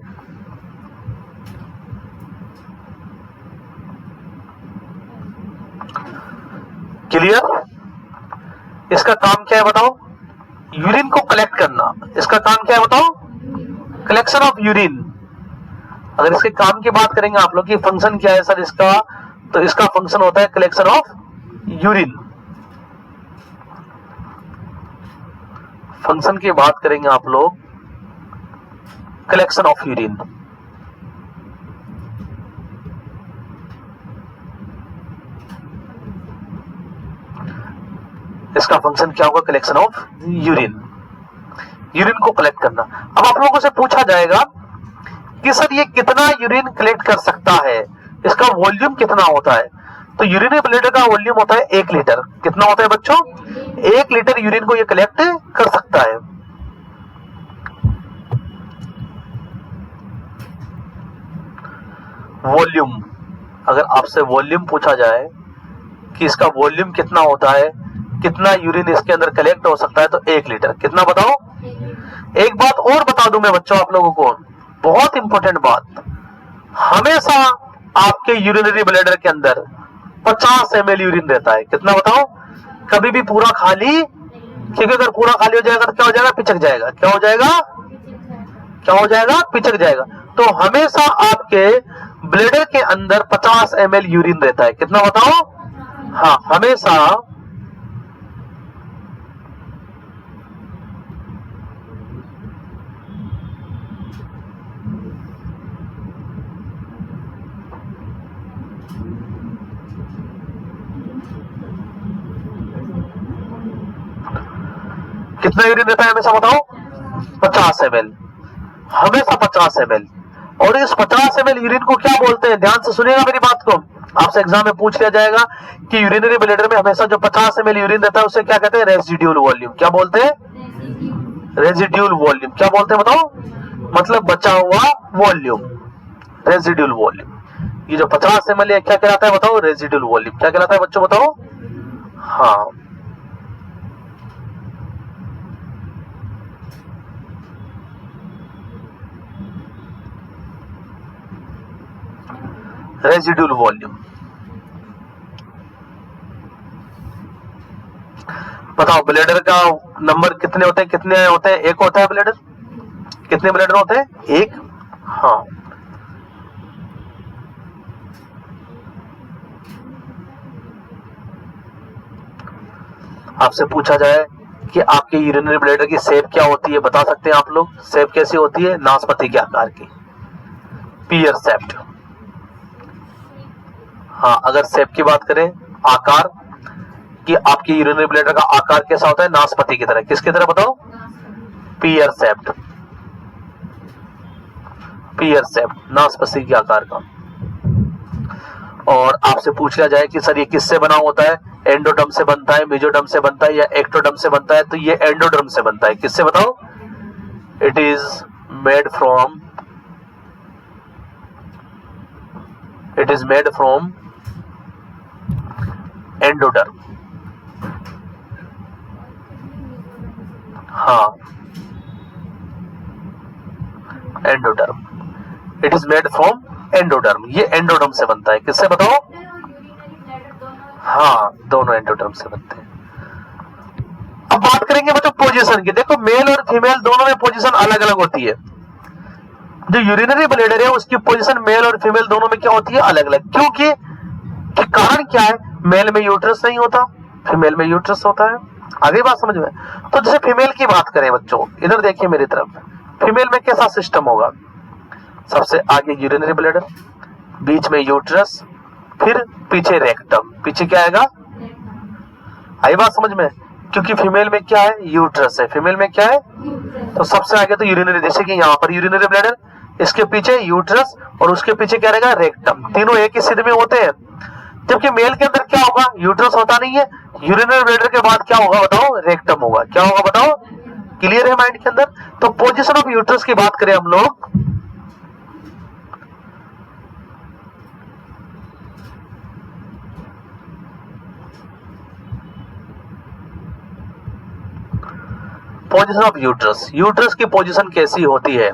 S1: क्लियर? इसका काम क्या है बताओ? यूरिन को कलेक्ट करना। इसका काम क्या है बताओ? Collection of urine. अगर इसके काम की बात करेंगे आप लोग की फंक्शन क्या है सर इसका, तो इसका फंक्शन होता है कलेक्शन ऑफ यूरिन। फंक्शन की बात करेंगे आप लोग, कलेक्शन ऑफ यूरिन। इसका फंक्शन क्या होगा? Collection of urine. यूरिन को कलेक्ट करना। अब आप लोगों से पूछा जाएगा कि सर ये कितना यूरिन कलेक्ट कर सकता है, इसका वॉल्यूम कितना होता है? तो यूरिनरी ब्लैडर का वॉल्यूम होता है 1 लीटर। कितना होता है बच्चों? 1 लीटर यूरिन को ये कलेक्ट कर सकता है। वॉल्यूम, अगर आपसे वॉल्यूम पूछा जाए कि इसका वॉल्यूम कितना होता है, कितना यूरिन इसके अंदर कलेक्ट हो सकता है, तो 1 लीटर। कितना बताओ? एक बात और बता दूं मैं बच्चों आप लोगों को, बहुत इंपॉर्टेंट बात, हमेशा आपके यूरिनरी ब्लैडर के अंदर 50 ml यूरिन रहता है। कितना बताओ? कभी भी पूरा खाली, क्योंकि अगर पूरा खाली हो जाएगा तो क्या हो जाएगा? पिचक जाएगा। क्या हो जाएगा? क्या हो जाएगा? पिचक जाएगा। तो हमेशा आपके ब्लैडर के अंदर 50 ml यूरिन रहता है। कितना बताओ? हाँ, हमेशा कितना यूरिन रहता है हमेशा बताओ? 50 ml। हमेशा 50 ml। और इस 50 ml यूरिन को क्या बोलते हैं? ध्यान से सुनिएगा मेरी बात को, आपसे एग्जाम में पूछ लिया जाएगा कि यूरिनरी ब्लैडर में हमेशा जो 50 ml यूरिन रहता है उसे क्या कहते हैं? Residual volume. क्या बोलते हैं? Residual volume. क्या बोलते हैं बताओ? मतलब बचा हुआ वॉल्यूम, रेजिड्यूल वॉल्यूम। ये जो 50 ml है क्या कहलाता है बताओ? Residual volume. क्या कहलाता है बच्चों बताओ? हाँ, रेजिड्यूल वॉल्यूम। बताओ ब्लैडर का नंबर कितने होते हैं, कितने होते हैं? एक होता है ब्लैडर। कितने ब्लैडर होते हैं? एक। हाँ, आपसे पूछा जाए कि आपके यूरिनरी ब्लैडर की शेप क्या होती है, बता सकते हैं आप लोग? शेप कैसी होती है? नाशपाती के आकार की, पियर शेप्ड। हाँ, अगर शेप की बात करें, आकार, कि आपके यूरिनरी ब्लैडर का आकार कैसा होता है? नाशपाती की तरह। किसकी तरह बताओ? Pear shaped. पियर शेप्ड, नाशपाती के आकार का। और आपसे पूछ लिया जाए कि सर ये किससे बना होता है? एंडोडर्म से बनता है, मेसोडर्म से बनता है, या एक्टोडर्म से बनता है? तो ये एंडोडर्म से बनता है। किससे बताओ? It is made from endoderm. हाँ, endoderm. It is made from endoderm. ये एंडोडर्म से बनता है। किससे बताओ? हाँ, दोनों एंडोडर्म से बनते हैं। अब बात करेंगे बच्चों पोजीशन की। देखो, मेल और फीमेल दोनों में पोजीशन अलग अलग होती है। जो यूरिनरी ब्लैडर है उसकी पोजीशन मेल और फीमेल दोनों में क्या होती है? अलग अलग। क्योंकि कारण क्या है? मेल में यूट्रस नहीं होता, फीमेल में यूट्रस होता है। आगे बात समझ में? तो जैसे फीमेल की बात करें बच्चों, इधर देखिए मेरी तरफ, फीमेल में कैसा सिस्टम होगा? सबसे आगे यूरिनरी ब्लैडर, बीच में यूट्रस, फिर पीछे रेक्टम। पीछे क्या आएगा? आई बात समझ में? क्योंकि फीमेल में क्या है? यूट्रस है। फीमेल में क्या है? तो सबसे आगे तो यूरिनरी, जैसे कि यहाँ पर यूरिनरी ब्लैडर, इसके पीछे यूट्रस, और उसके पीछे क्या रहेगा? रेक्टम। तीनों एक ही सिर में होते हैं। जबकि मेल के अंदर क्या होगा? यूट्रस होता नहीं है। यूरिनरी ब्लैडर के बाद क्या होगा बताओ? रेक्टम होगा। क्या होगा बताओ? क्लियर है माइंड के अंदर? तो पोजीशन ऑफ यूट्रस की बात करें हम लोग, पोजीशन ऑफ यूट्रस, यूट्रस की पोजीशन कैसी होती है?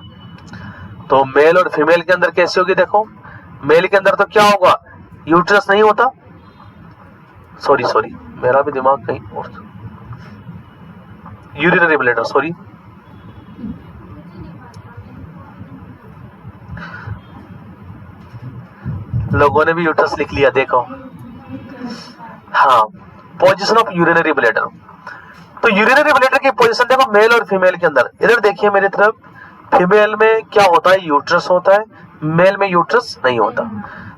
S1: तो मेल और फीमेल के अंदर कैसी होगी? देखो, मेल के अंदर तो क्या होगा? यूट्रस नहीं होता। सॉरी, मेरा भी दिमाग कहीं और, यूरिनरी ब्लैडर, सॉरी, लोगों ने भी यूट्रस लिख लिया, देखो। हाँ, पोजीशन ऑफ यूरिनरी ब्लैडर। तो यूरिनरी ब्लैडर की पोजीशन देखो मेल और फीमेल के अंदर। इधर देखिए मेरी तरफ, फीमेल में क्या होता है? यूट्रस होता है, मेल में यूट्रस नहीं होता।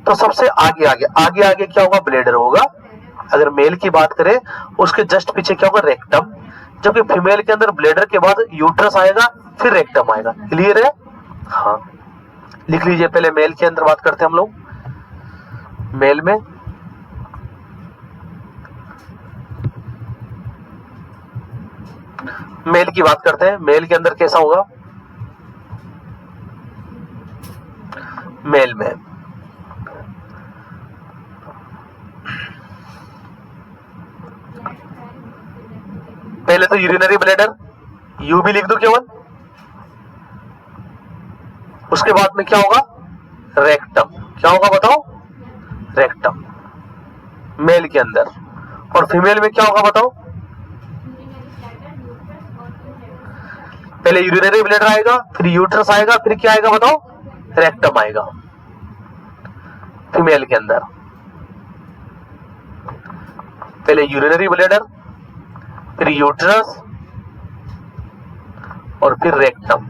S1: तो सबसे आगे आगे क्या होगा? ब्लैडर होगा। अगर मेल की बात करें, उसके जस्ट पीछे क्या होगा? रेक्टम। जबकि फीमेल के अंदर ब्लैडर के बाद यूट्रस आएगा, फिर रेक्टम आएगा। क्लियर है? हाँ, लिख लीजिए। पहले मेल के अंदर बात करते हैं हम लोग। मेल में मेल की बात करते हैं। मेल के अंदर कैसा होगा? मेल में पहले तो यूरिनरी ब्लैडर, यू भी लिख दो केवल। उसके बाद में क्या होगा? रेक्टम। क्या होगा बताओ? रेक्टम, मेल के अंदर। और फीमेल में क्या होगा बताओ? पहले यूरिनरी ब्लैडर आएगा, फिर यूट्रस आएगा, फिर क्या आएगा बताओ? रेक्टम आएगा फीमेल के अंदर। पहले यूरिनरी ब्लैडर, फिर यूट्रस, और फिर रेक्टम।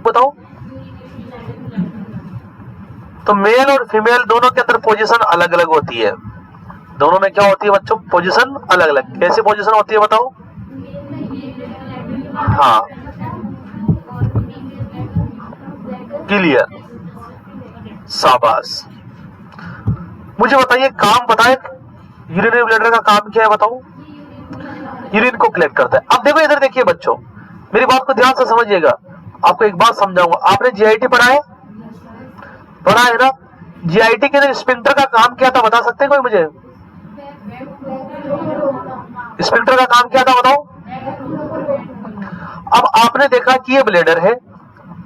S1: बताओ। तो मेल और फीमेल दोनों के अंदर पोजीशन अलग अलग होती है। दोनों में क्या होती है बच्चों? पोजीशन अलग अलग। कैसी पोजीशन होती है बताओ? हाँ, क्लियर, शाबाश। मुझे बताइए, काम बताए, यूरिनरी ब्लैडर का काम क्या है बताओ? यूरिन को कलेक्ट करता है। अब देखो इधर देखिए बच्चों, मेरी बात को ध्यान से समझिएगा। आपको एक बात समझाऊंगा। आपने जीआईटी पढ़ा है ना? जीआईटी के अंदर स्फिंक्टर का काम क्या था, बता सकते हैं कोई मुझे? स्फिंक्टर का काम क्या था बताओ? आपने देखा कि ये ब्लेडर है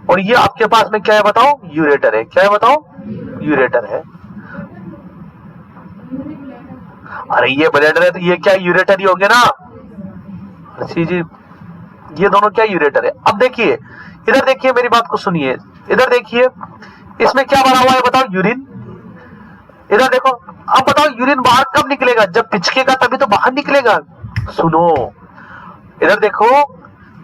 S1: और ये आपके पास में क्या है बताओ, यूरेटर है। क्या है बताओ, यूरेटर है। अरे ये ब्लेडर है तो ये क्या यूरेटर ही होंगे ना जी, ये दोनों क्या यूरेटर है। अब देखिए इधर देखिए, मेरी बात को सुनिए, इधर देखिए इसमें क्या भरा हुआ है बताओ, यूरिन। इधर देखो, अब बताओ यूरिन बाहर कब निकलेगा, जब पिचकेगा तभी तो बाहर निकलेगा। सुनो इधर देखो,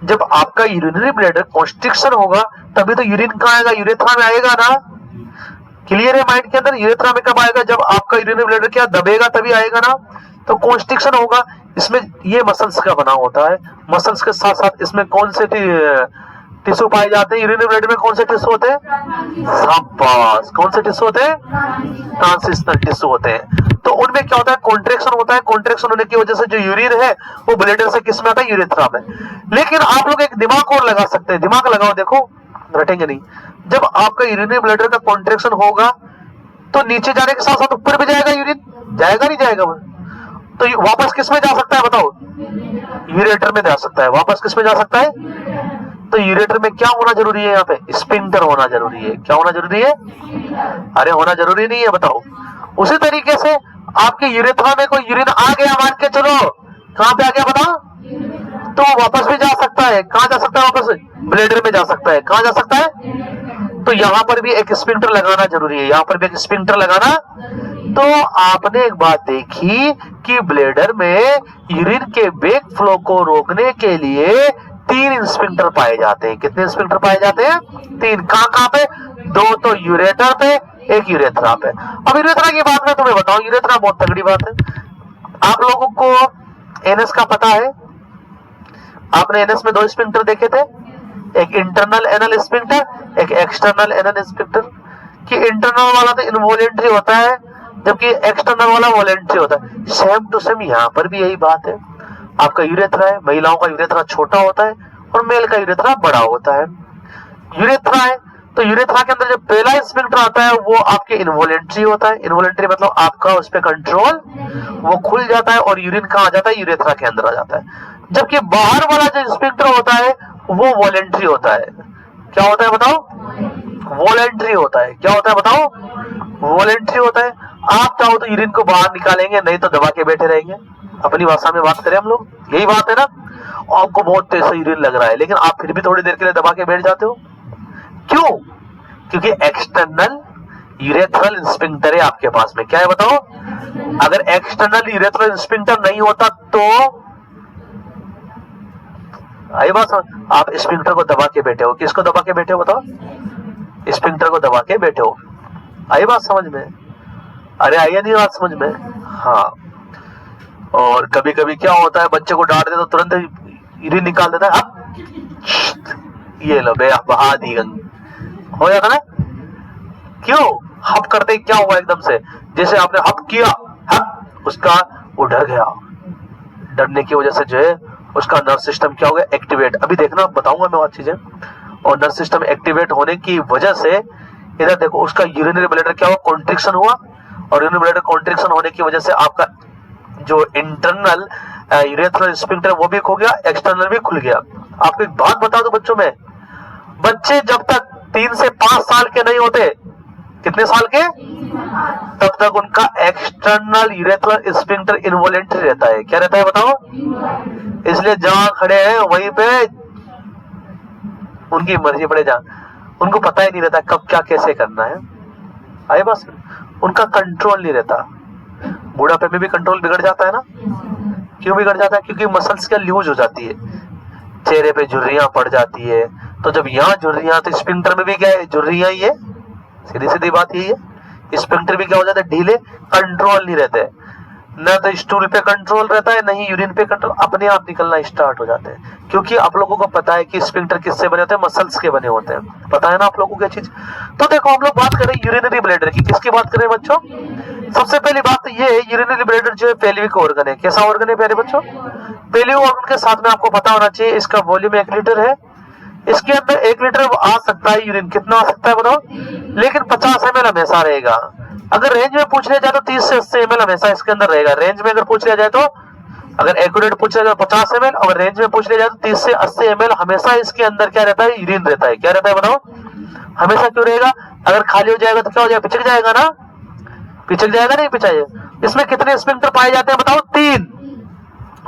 S1: जब आपका यूरिनरी ब्लैडर कॉन्स्ट्रिक्शन होगा तभी तो यूरिन कहां आएगा, यूरेथ्रा में आएगा ना। क्लियर है माइंड के अंदर, यूरेथ्रा में कब आएगा, जब आपका यूरिनरी ब्लैडर क्या दबेगा तभी आएगा ना। तो कॉन्स्ट्रिक्शन होगा, इसमें ये मसल्स का बना होता है। मसल्स के साथ साथ इसमें कौन से टिश्यू पाए जाते हैं, यूरिनरी ब्लैडर में कौन से टिश्यू होते हैं, शाबाश, कौन से टिश्यू होते हैं, ट्रांसिशनल टिश्यू होते हैं। तो उनमें क्या होता है, कॉन्ट्रैक्शन होता है। कॉन्ट्रैक्शन होने की वजह से जो यूरिन है वो ब्लैडर से किस में आता है, यूरेथ्रा में। लेकिन आप लोग एक दिमाग और लगा सकते हैं, दिमाग लगाओ, देखो रटेंगे नहीं। जब आपका यूरिनरी ब्लैडर का कॉन्ट्रैक्शन होगा तो नीचे जाने के साथ साथ ऊपर भी जाएगा यूरिन, जाएगा नहीं जाएगा, तो वापस किस में जा सकता है बताओ, यूरेटर में जा सकता है। वापस किस में जा सकता है, तो यूरेटर में क्या होना जरूरी है, यहाँ पे स्पिंक्टर होना जरूरी है। क्या होना जरूरी है, अरे होना जरूरी नहीं है बताओ। उसी तरीके से आपके यूरेथ्रा में कोई यूरिन आ गया, मान के चलो कहां पे आ गया बताओ, तो वापस भी जा सकता है। कहां जा सकता है, वापस ब्लैडर में जा सकता है। कहां जा सकता है, तो यहां पर भी एक स्पिंक्टर लगाना जरूरी है, यहां पर भी एक स्पिंक्टर लगाना। तो आपने एक बात देखी कि ब्लैडर में यूरिन के वेग फ्लो को रोकने के लिए 3 स्पिंक्टर पाए जाते हैं। कितने स्पिंक्टर पाए जाते हैं, 3। कहां पे, 2 तो यूरेटर पे, 1 यूरेथ्रा पे। अब यूरेथ्रा की बात मैं तुम्हें बताऊं, यूरेथ्रा बहुत तगड़ी बात है। आप लोगों को एनएस का पता है, आपने एनएस में 2 स्पिंक्टर देखे थे, एक इंटरनल एनल स्पिंक्टर, एक एक्सटर्नल एनल स्पिंक्टर। कि इंटरनल वाला तो इनवॉलेंट्री होता है जबकि एक्सटर्नल वाला वॉलेंट्री होता है। सेम टू सेम यहां पर भी यही बात है। आपका यूरेथ्रा है, महिलाओं का यूरेथ्रा छोटा होता है और मेल का यूरेथ्रा बड़ा होता है। यूरेथ्रा है तो यूरेथ्रा के अंदर जो पहला स्पिंक्टर आता है वो आपके इनवॉलेंट्री होता है। इनवॉलेंट्री मतलब आपका उस पर कंट्रोल, वो खुल जाता है और यूरिन कहां आ जाता है, यूरेथ्रा के अंदर आ जाता है। जबकि बाहर वाला जो स्पिंक्टर होता है वो वॉलेंट्री होता है। क्या होता है बताओ, वॉलेंट्री होता है। क्या होता है बताओ, वॉलेंट्री होता है। आप चाहो तो यूरिन को बाहर निकालेंगे, नहीं तो दबा के बैठे रहेंगे। अपनी भाषा में बात करें हम लोग, यही बात है ना। आपको बहुत तेज से यूरिन लग रहा है लेकिन आप फिर भी थोड़ी देर के लिए दबा के बैठ जाते हो, क्यों, क्योंकि एक्सटर्नल यूरेथ्रल स्पिंक्टर है आपके पास में। क्या है बताओ, अगर एक्सटर्नल यूरेथ्रल स्पिंक्टर नहीं होता तो आई बात समझ, आप स्पिंक्टर को दबा के बैठे हो। किसको दबा के बैठे हो बताओ, स्पिंक्टर को दबा के बैठे हो। आई बात समझ में, अरे आई नहीं बात समझ में, हाँ। और कभी कभी क्या होता है, बच्चे को डांट दे तो तुरंत यूरिन निकाल देता है, ये लो बे बहा दी गंग, हो जाता ना। क्यों, हप करते क्या हुआ, एकदम से जैसे आपने हप किया, हप उसका वो डर गया, डरने की वजह से जो है उसका नर्व सिस्टम क्या हो गया, एक्टिवेट। अभी देखना बताऊंगा मैं और चीजें। और नर्व सिस्टम एक्टिवेट होने की वजह से इधर देखो उसका यूरिनरी ब्लैडर क्या हुआ, कॉन्ट्रिक्शन हुआ। और यूरिनरी ब्लैडर कॉन्ट्रिक्शन होने की वजह से आपका जो इंटरनल यूरेथ्रल स्पिंक्टर वो भी खो गया, एक्सटर्नल भी खुल गया। आपको एक बात बता दो बच्चों में, बच्चे जब तक 3 से 5 साल के नहीं होते, कितने साल के, तब तक उनका एक्सटर्नल यूरेथ्रल स्पिंक्टर इनवॉलेंट्री रहता है। क्या रहता है बताओ, इसलिए जहां खड़े हैं वहीं पे उनकी मर्जी पड़े, जहां उनको पता ही नहीं रहता कब क्या कैसे करना है। आए बस, उनका कंट्रोल नहीं रहता। बुढ़ापे में भी कंट्रोल बिगड़ जाता है ना। क्यों बिगड़ जाता है, क्योंकि मसल्स क्या लूज हो जाती है, चेहरे पे झुर्रियां पड़ जाती है। तो जब यहाँ झुर्रियां, तो स्पिंक्टर में भी क्या है, झुर्रियां ही है। सीधी सीधी बात यही है, स्पिंक्टर भी क्या हो जाता है, ढीले, कंट्रोल नहीं रहते, न तो स्टूल पे कंट्रोल रहता है, नहीं यूरिन पे कंट्रोल, अपने आप निकलना स्टार्ट हो जाते हैं। क्योंकि आप लोगों को पता है कि स्पिंक्टर किससे बने होते हैं, मसल्स के बने होते हैं। पता है ना आप लोगों को चीज। तो देखो हम लोग बात करें यूरिनरी ब्लैडर की, किसकी बात करें बच्चों। सबसे पहली बात तो ये है, यूरिनरी ब्लैडर जो है पेल्विक ऑर्गन है। कैसा ऑर्गन है प्यारे बच्चों, पेल्विक ऑर्गन के साथ में आपको पता होना चाहिए इसका वॉल्यूम 1 लीटर है। इसके अंदर 1 लीटर आ सकता है यूरिन, कितना आ सकता है बताओ, लेकिन 50 ml हमेशा रहेगा। अगर रेंज में पूछ लिया जाए तो 30 से 80 ml हमेशा इसके अंदर रहेगा। रेंज में अगर पूछ लिया जाए तो अगर एक्यूरेट पूछ लिया जाए 50 ml, और रेंज में पूछ लिया जाए तो 30 से 80 ml हमेशा इसके अंदर क्या रहता है, यूरिन रहता है। क्या रहता है बताओ, हमेशा क्यों रहेगा? अगर खाली हो जाएगा तो क्या हो जाएगा, पिचक जाएगा ना, पिचक जाएगा नहीं पिचाएगा। इसमें कितने स्फिंक्टर पाए जाते हैं बताओ, 3।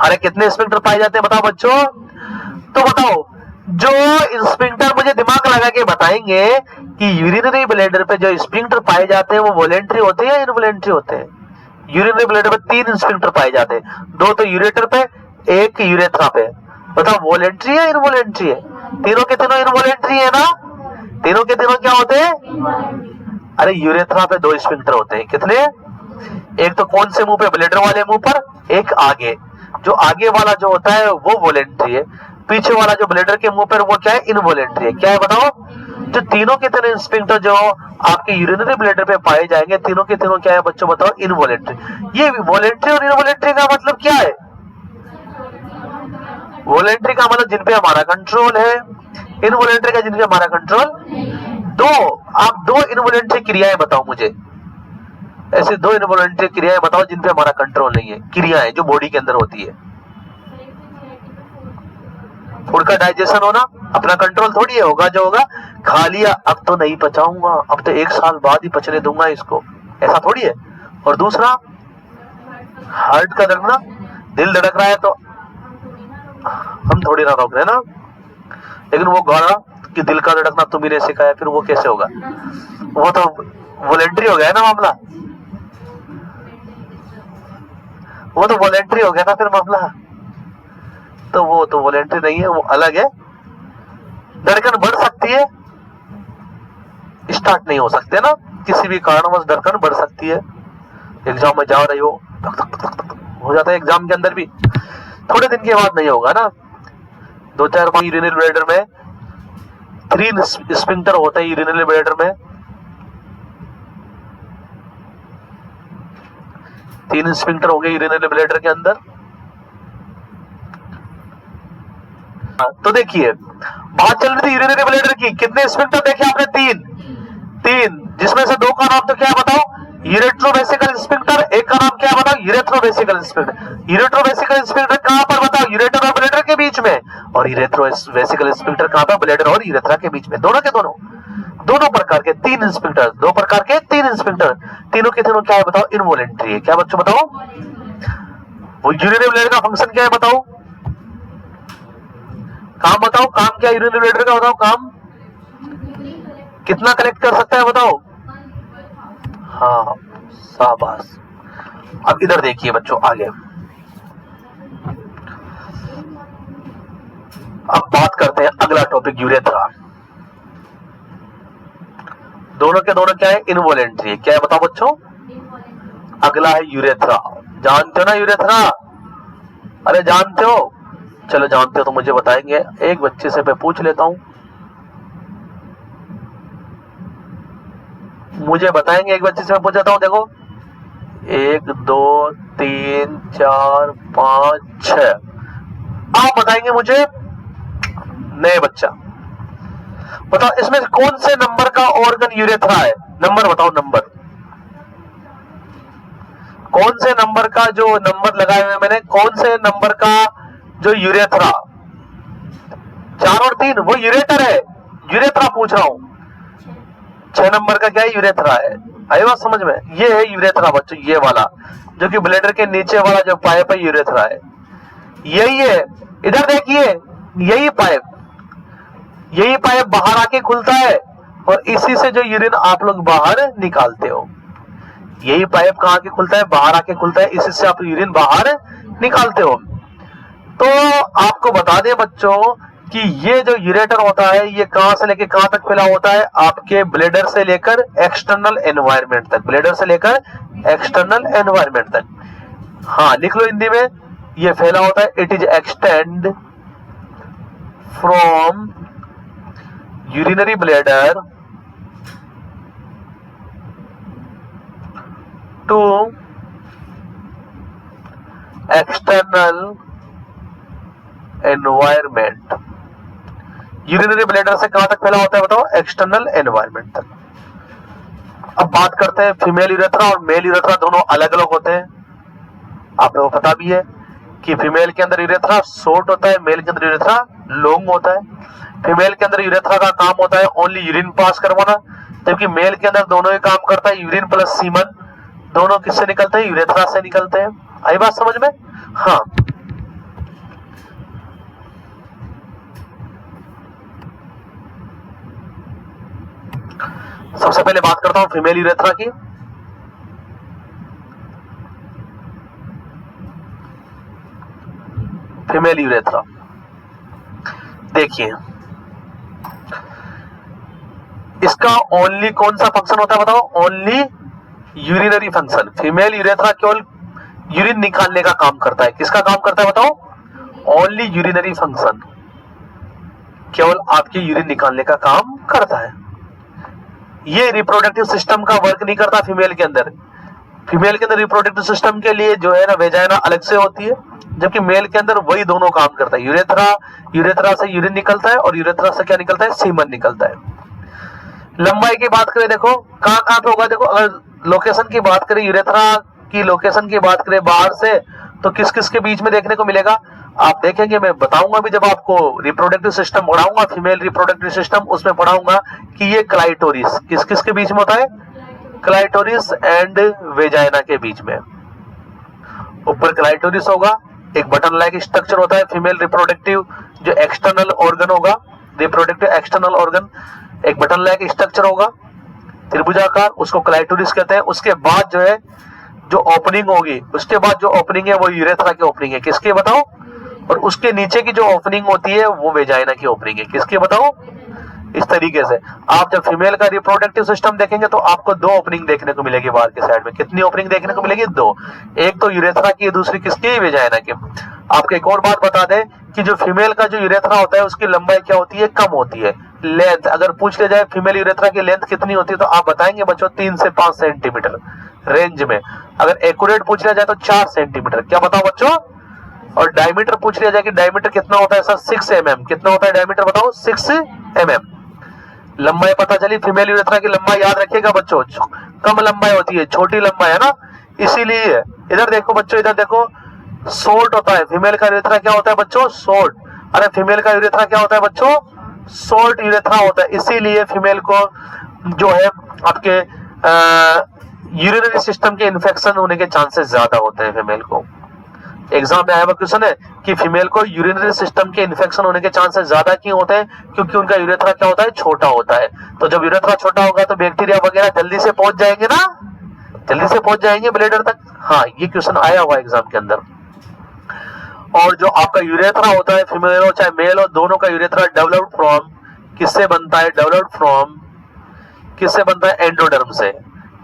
S1: अरे कितने स्फिंक्टर पाए जाते हैं बताओ बच्चों, तो बताओ जो स्फिंक्टर मुझे दिमाग लगा के बताएंगे कि यूरिनरी ब्लैडर पे जो स्फिंक्टर पाए जाते हैं वो वॉलेंट्री होते हैं या इनवॉलेंट्री होते हैं? यूरिनरी ब्लैडर पे 3 स्फिंक्टर पाए जाते हैं, 2 तो यूरेटर पे, 1 यूरेथ्रा पे। बताओ वॉलेंट्री है इनवॉलेंट्री है? तीनों के तीनों इनवॉलेंट्री है ना, तीनों के तीनों क्या होते हैं? अरे यूरेथ्रा पे 2 स्फिंक्टर होते हैं, कितने? एक तो कौन से मुंह पे, ब्लैडर वाले मुंह पर, एक आगे। जो आगे वाला जो होता है वो वॉलेंट्री है, पीछे वाला जो ब्लैडर के मुंह पर वो क्या है, इनवॉलेंट्री है। क्या है बताओ? जो तीनों के तीनों स्फिंक्टर जो आपके यूरिनरी ब्लैडर पे पाए जाएंगे, तीनों के तीनों क्या है बच्चों बताओ, इनवॉलेंट्री। ये वॉलेंट्री और इनवॉलेंट्री का मतलब क्या है? वॉलेंट्री का मतलब जिन पे हमारा कंट्रोल है, इनवॉलेंट्री का जिन पे हमारा कंट्रोल। आप दो इनवॉलेंट्री क्रियाएं बताओ मुझे, ऐसे 2 इनवॉलेंट्री क्रियाएं बताओ जिन पे हमारा कंट्रोल नहीं है, क्रियाएं जो बॉडी के अंदर होती है। फूड का डाइजेशन होना अपना कंट्रोल थोड़ी है, होगा जो होगा, खा लिया अब तो नहीं पचाऊंगा, अब तो 1 साल बाद ही पचने दूंगा इसको, ऐसा थोड़ी है। और दूसरा हार्ट का धड़कना, दिल धड़क रहा है तो हम थोड़ी ना रोक रहे ना, लेकिन वो गाना कि दिल का धड़कना तुम्ही ने सिखाया, फिर वो कैसे होगा? वो तो वॉलेंट्री हो गया ना मामला, वो तो वॉलेंट्री हो गया ना फिर मामला, तो वो तो वॉलेंट्री नहीं है, वो अलग है। धड़कन बढ़ सकती है, स्टार्ट नहीं हो सकते ना, किसी भी कारणवश धड़कन बढ़ सकती है। एग्जाम में जा रही हो हो जाता है, एग्जाम के अंदर भी थोड़े दिन के बाद नहीं होगा ना। 2-4 यूरिनरी ब्लैडर में 3 स्फिंक्टर होते हैं, यूरिनरी ब्लैडर में 3 स्फिंक्टर हो गए यूरिनरी ब्लैडर के अंदर। तो देखिए बात चल रही थी यूरिनरी ब्लैडर की, कितने स्फिंक्टर देखे आपने? 3, जिसमें से 2 का नाम तो क्या है बताओ, यूरेट्रोवेसिकल स्फिंक्टर, एक का नाम क्या है बताओ, यूरेथ्रोवेसिकल स्फिंक्टर। यूरेट्रोवेसिकल स्फिंक्टर कहां पर बताओ, यूरेटर और ब्लैडर के बीच में, और यूरेथ्रोवेसिकल स्फिंक्टर कहां पर, ब्लैडर और यूरेथ्रा के बीच में। दोनों के दोनों प्रकार के 3 स्फिंक्टर, 2 प्रकार के 3 स्फिंक्टर, तीनों के तीनों क्या है बताओ, इनवॉलेंट्री है। क्या बच्चों बताओ, वो यूरिनरी ब्लैडर का फंक्शन क्या है बताओ, काम बताओ, काम क्या यूरिनरी ब्लैडर का बताओ, काम कितना कलेक्ट कर सकता है बताओ? हाँ शाबाश। अब इधर देखिए बच्चों आगे, अब बात करते हैं अगला टॉपिक, यूरेथ्रा। दोनों के दोनों क्या है, इनवॉलेंट्री है। क्या है बताओ बच्चों? अगला है यूरेथ्रा। जानते हो ना यूरेथ्रा? अरे जानते हो? चलो जानते हो तो मुझे बताएंगे, एक बच्चे से मैं पूछ लेता हूं, मुझे बताएंगे, एक बच्चे से मैं पूछ लेता हूं। देखो 1 2 3 4 5 6, आप बताएंगे मुझे, नए बच्चा बताओ इसमें कौन से नंबर का ऑर्गन यूरेथ्रा है? नंबर बताओ, नंबर कौन से नंबर का, जो नंबर लगाए हुए मैंने, कौन से नंबर का जो यूरेथ्रा, 4 और 3 वो यूरेटर है, यूरेथ्रा पूछ रहा हूं। 6 नंबर का क्या है, यूरेथ्रा है। आई बात समझ में? ये है यूरेथ्रा बच्चों, ये वाला जो कि ब्लैडर के नीचे वाला जो पाइप है, यूरेथ्रा है, यही है। इधर देखिए, यही पाइप बाहर आके खुलता है, और इसी से जो यूरिन आप लोग बाहर निकालते हो। यही पाइप कहां आके खुलता है, बाहर आके खुलता है, इसी से आप यूरिन बाहर निकालते हो। तो आपको बता दें बच्चों कि ये जो यूरेटर होता है, ये कहां से लेकर कहां तक फैला होता है, आपके ब्लैडर से लेकर एक्सटर्नल एनवायरनमेंट तक, ब्लैडर से लेकर एक्सटर्नल एनवायरनमेंट तक। हाँ लिख लो हिंदी में, ये फैला होता है, it is extend from urinary bladder to external environment. Urinary bladder से कहां तक फैला होता है बताओ, एक्सटर्नल एनवायरनमेंट तक। अब बात करते हैं फीमेल यूरेथ्रा और मेल यूरेथ्रा, दोनों अलग अलग होते हैं, आप लोगों को पता भी है। कि फीमेल के अंदर यूरेथ्रा शॉर्ट होता है, मेल के अंदर यूरेथ्रा लॉन्ग होता है। फीमेल के अंदर यूरेथ्रा का काम होता है ओनली यूरिन पास करवाना, जबकि मेल के अंदर दोनों ही काम करता है, यूरिन प्लस सीमन दोनों किससे निकलते हैं, यूरेथ्रा से निकलते हैं। आई बात समझ में? हाँ, सबसे पहले बात करता हूं फीमेल यूरेथ्रा की। फीमेल यूरेथ्रा देखिए, इसका ओनली कौन सा फंक्शन होता है बताओ? Only urinary function. Female urethra केवल यूरिन निकालने का काम करता है। किसका काम करता है बताओ? ओनली यूरिनरी फंक्शन, केवल आपके यूरिन निकालने का काम करता है। ये रिप्रोडक्टिव सिस्टम का वर्क नहीं करता फीमेल के अंदर। फीमेल के अंदर रिप्रोडक्टिव सिस्टम के लिए जो है ना वेजाइना अलग से होती है, जबकि मेल के अंदर वही दोनों काम करता है। यूरेथ्रा से यूरिन निकलता है और यूरेथ्रा से क्या निकलता है? सीमन निकलता है। लंबाई की बात करें, देखो कहां पे होगा। देखो अगर लोकेशन की बात करें, यूरेथ्रा की लोकेशन की बात करें बाहर से, तो किस किस के बीच में देखने को मिलेगा? आप देखेंगे, मैं बताऊंगा भी जब आपको रिप्रोडक्टिव सिस्टम पढ़ाऊंगा, फीमेल रिप्रोडक्टिव सिस्टम, उसमें पढ़ाऊंगा कि ये क्लाइटोरिस किस किस के बीच में होता है? क्लाइटोरिस एंड वेजाइना के बीच में। ऊपर क्लाइटोरिस होगा, एक बटन लाइक स्ट्रक्चर होता है। फीमेल रिप्रोडक्टिव जो एक्सटर्नल ऑर्गन होगा, रिप्रोडक्टिव एक्सटर्नल ऑर्गन, एक बटन लाइक स्ट्रक्चर होगा त्रिभुजाकार, उसको क्लाइटोरिस कहते हैं। उसके बाद जो है जो ओपनिंग होगी, उसके बाद जो ओपनिंग है वो यूरेथ्रा की ओपनिंग है। किसके बताओ? और उसके नीचे की जो ओपनिंग होती है वो वेजाइना की ओपनिंग है। किसके बताओ? इस तरीके से आप जब फीमेल का रिप्रोडक्टिव सिस्टम देखेंगे तो आपको दो ओपनिंग देखने को मिलेगी बाहर के साइड में। कितनी ओपनिंग देखने को मिलेगी? दो। एक तो यूरेथ्रा की, दूसरी किसकी? वेजाइना की। आपको एक और बात बता दें कि जो फीमेल का जो यूरेथ्रा होता है उसकी लंबाई क्या होती है? कम होती है। लेंथ अगर पूछ ले जाए फीमेल यूरेथ्रा की लेंथ कितनी होती है, तो आप बताएंगे बच्चों 3 से 5 सेंटीमीटर रेंज में। अगर एक्यूरेट पूछ लिया जाए तो 4 सेंटीमीटर। क्या बताओ बच्चों? और डायमीटर पूछ लिया जाए कि डायमीटर कितना होता है सर? 6 mm। कितना होता है डायमीटर बताओ? 6 mm। लंबाई पता चली। फीमेल यूरेथ्रा की लंबाई याद रखिएगा बच्चों, कम लंबाई होती है, छोटी लंबाई है ना, इसीलिए। इधर देखो बच्चों, इधर देखो, शॉर्ट होता है फीमेल का यूरेथ्रा। क्या होता है बच्चों? शॉर्ट। अरे फीमेल का यूरेथ्रा क्या होता है बच्चों? शॉर्ट यूरेथ्रा होता है। इसीलिए फीमेल को जो है आपके यूरिनरी सिस्टम के इन्फेक्शन होने के चांसेस ज्यादा होते हैं फीमेल को। एग्जाम में आया हुआ क्वेश्चन है कि फीमेल को यूरिनरी सिस्टम के इन्फेक्शन होने के चांसेस ज्यादा क्यों होते हैं? क्योंकि उनका यूरेथ्रा क्या होता है? छोटा होता है। तो जब यूरेथ्रा छोटा होगा तो बैक्टीरिया वगैरह जल्दी से पहुंच जाएंगे ना, जल्दी से पहुंच जाएंगे ब्लैडर तक। हाँ, ये क्वेश्चन आया हुआ एग्जाम के अंदर। और जो आपका यूरेथ्रा होता है, फीमेल हो चाहे मेल हो, दोनों का यूरेथ्रा डेवलप्ड फ्रॉम किससे बनता है? डेवलप्ड फ्रॉम किससे बनता है? एंडोडर्म से।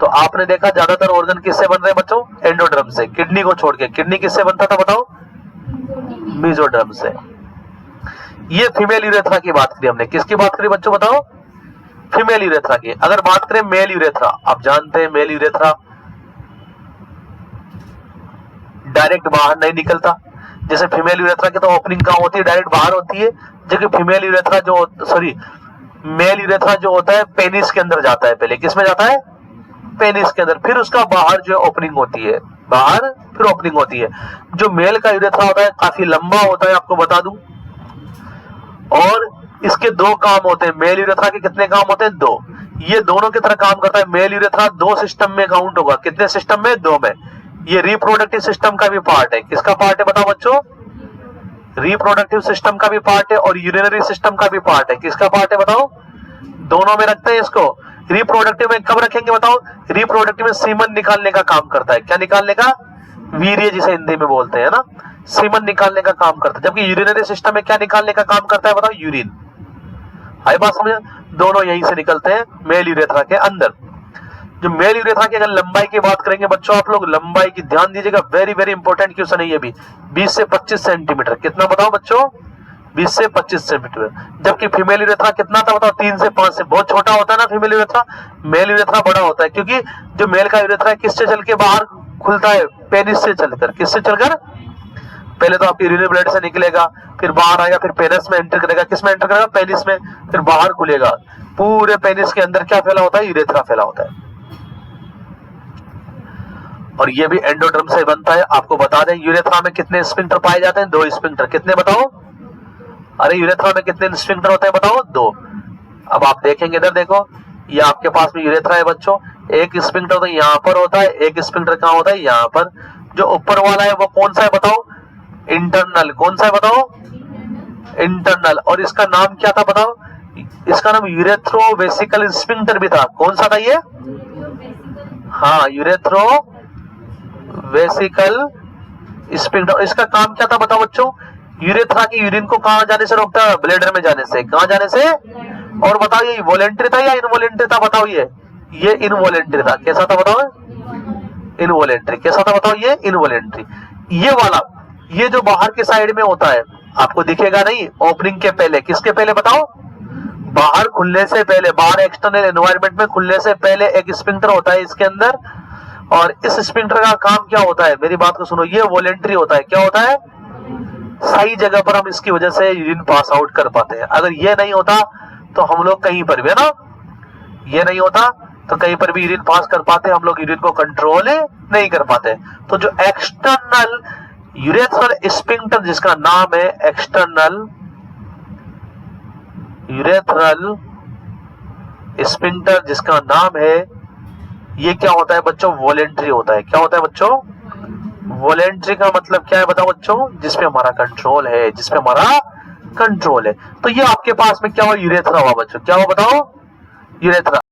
S1: तो आपने देखा ज्यादातर ऑर्गन किससे बन रहे हैं बच्चों? एंडोडर्म से। किडनी को छोड़ के। किडनी किससे बनता था बताओ? मेसोडर्म से। ये फीमेल यूरेथ्रा की बात करी हमने। किसकी बात करी बच्चों बताओ? फीमेल यूरेथ्रा की। अगर बात करें मेल यूरेथ्रा, आप जानते हैं मेल यूरेथ्रा डायरेक्ट बाहर नहीं निकलता। जैसे फीमेल यूरेथ्रा की तो ओपनिंग कहां होती है? डायरेक्ट बाहर होती है। जबकि फीमेल यूरेथ्रा जो मेल यूरेथ्रा जो होता है पेनिस के अंदर जाता है। पहले किस में जाता है? पेनिस के अंदर, फिर उसका बाहर जो ओपनिंग होती है, बाहर फिर ओपनिंग होती है। जो मेल का यूरेथ्रा होता है काफी लंबा होता है, आपको बता दूं। और इसके दो काम होते हैं। मेल यूरेथ्रा के कितने काम होते हैं? 2। ये दोनों की तरह काम करता है। मेल यूरेथ्रा 2 सिस्टम में काउंट होगा। कितने सिस्टम में? 2 में। ये रिप्रोडक्टिव सिस्टम का भी पार्ट है। किसका पार्ट है बताओ बच्चों? रिप्रोडक्टिव सिस्टम का भी पार्ट है और यूरिनरी सिस्टम का भी पार्ट है। किसका पार्ट है बताओ? दोनों में रखते हैं इसको। रिप्रोडक्टिव में कब रखेंगे बताओ? रिप्रोडक्टिव में सीमन निकालने का काम करता है। क्या निकालने का? वीर्य जिसे हिंदी में बोलते हैं ना, सीमन निकालने का काम करता है। जबकि यूरिनरी सिस्टम में क्या निकालने का काम करता है बताओ? यूरिन। आई बात समझ? दोनों यहीं से निकलते हैं मेल यूरेथ्रा के अंदर। जो मेल यूरेथ्रा की अगर लंबाई की बात करेंगे बच्चों, आप लोग लंबाई की ध्यान दीजिएगा, वेरी वेरी इंपॉर्टेंट क्वेश्चन है ये भी। 20 से 25 सेंटीमीटर। कितना बताओ बच्चों? 20 से 25 सेंटीमीटर। जबकि फीमेल यूरेथ्रा कितना था बताओ? 3 से 5 से। बहुत छोटा होता है ना फीमेल यूरेथ्रा। मेल यूरेथ्रा बड़ा होता है, क्योंकि जो मेल का यूरेथ्रा है किससे चल के बाहर खुलता है? पेनिस से चलकर। किससे चलकर? पहले तो आपकी यूरिनरी ब्लड से निकलेगा, फिर बाहर आएगा, फिर पेनिस में एंटर करेगा। किस में एंटर करेगा? पेनिस में। फिर बाहर खुलेगा। पूरे पेनिस के अंदर क्या फैला होता है? यूरेथ्रा फैला होता है। और ये भी एंडोडर्म से बनता है। आपको बता दें यूरेथ्रा में कितने स्फिंक्टर पाए जाते हैं? 2 स्फिंक्टर। कितने बताओ? अरे यूरेथ्रा में कितने स्फिंक्टर होते हैं बताओ? 2। अब आप देखेंगे इधर देखो, ये आपके पास में यूरेथ्रा है बच्चों, एक स्फिंक्टर तो यहाँ पर होता है, एक स्फिंक्टर कहाँ होता है? यहाँ पर। जो ऊपर वाला है वो कौन सा है बताओ? इंटरनल। कौन सा है बताओ? इंटरनल। और इसका नाम क्या था बताओ? इसका नाम यूरेथ्रोवेसिकल स्फिंक्टर भी था। कौन सा था ये? हाँ, यूरेथ्रोवेसिकल स्फिंक्टर। इसका काम क्या था बताओ बच्चों? यूरेथ्रा की यूरिन को कहां जाने से रोकता है? ब्लैडर में जाने से। कहां जाने से? और बताओ ये वॉलेंटरी था या इनवॉलेंटरी था? बताओ ये इनवॉलेंटरी था। कैसा था बताओ? इनवॉलेंटरी। कैसा था बताओ? ये इनवॉलेंटरी। ये वाला, ये जो बाहर के साइड में होता है आपको दिखेगा नहीं ओपनिंग के पहले। किसके पहले बताओ? बाहर खुलने से पहले, बाहर एक्सटर्नल एनवायरनमेंट में खुलने से पहले एक स्फिंक्टर होता है इसके अंदर। और इस स्फिंक्टर का काम क्या होता है? मेरी बात को सुनो, ये वॉलेंटरी होता है। क्या होता है? सही जगह पर हम इसकी वजह से यूरिन पास आउट कर पाते हैं। अगर ये नहीं होता तो हम लोग कहीं पर भी, है ना, ये नहीं होता तो कहीं पर भी यूरिन पास कर पाते, हम लोग यूरिन को कंट्रोल नहीं कर पाते। तो जो एक्सटर्नल यूरेथ्रल स्फिंक्टर जिसका नाम है एक्सटर्नल यूरेथ्रल स्फिंक्टर जिसका नाम है, ये क्या होता है बच्चों? वॉलेंटरी होता है। क्या होता है बच्चों? वॉलेंटरी का मतलब क्या है बताओ बच्चों? जिसपे हमारा कंट्रोल है, जिसपे हमारा कंट्रोल है। तो ये आपके पास में क्या हुआ? यूरेथ्रा हुआ बच्चों। क्या हुआ बताओ? यूरेथ्रा।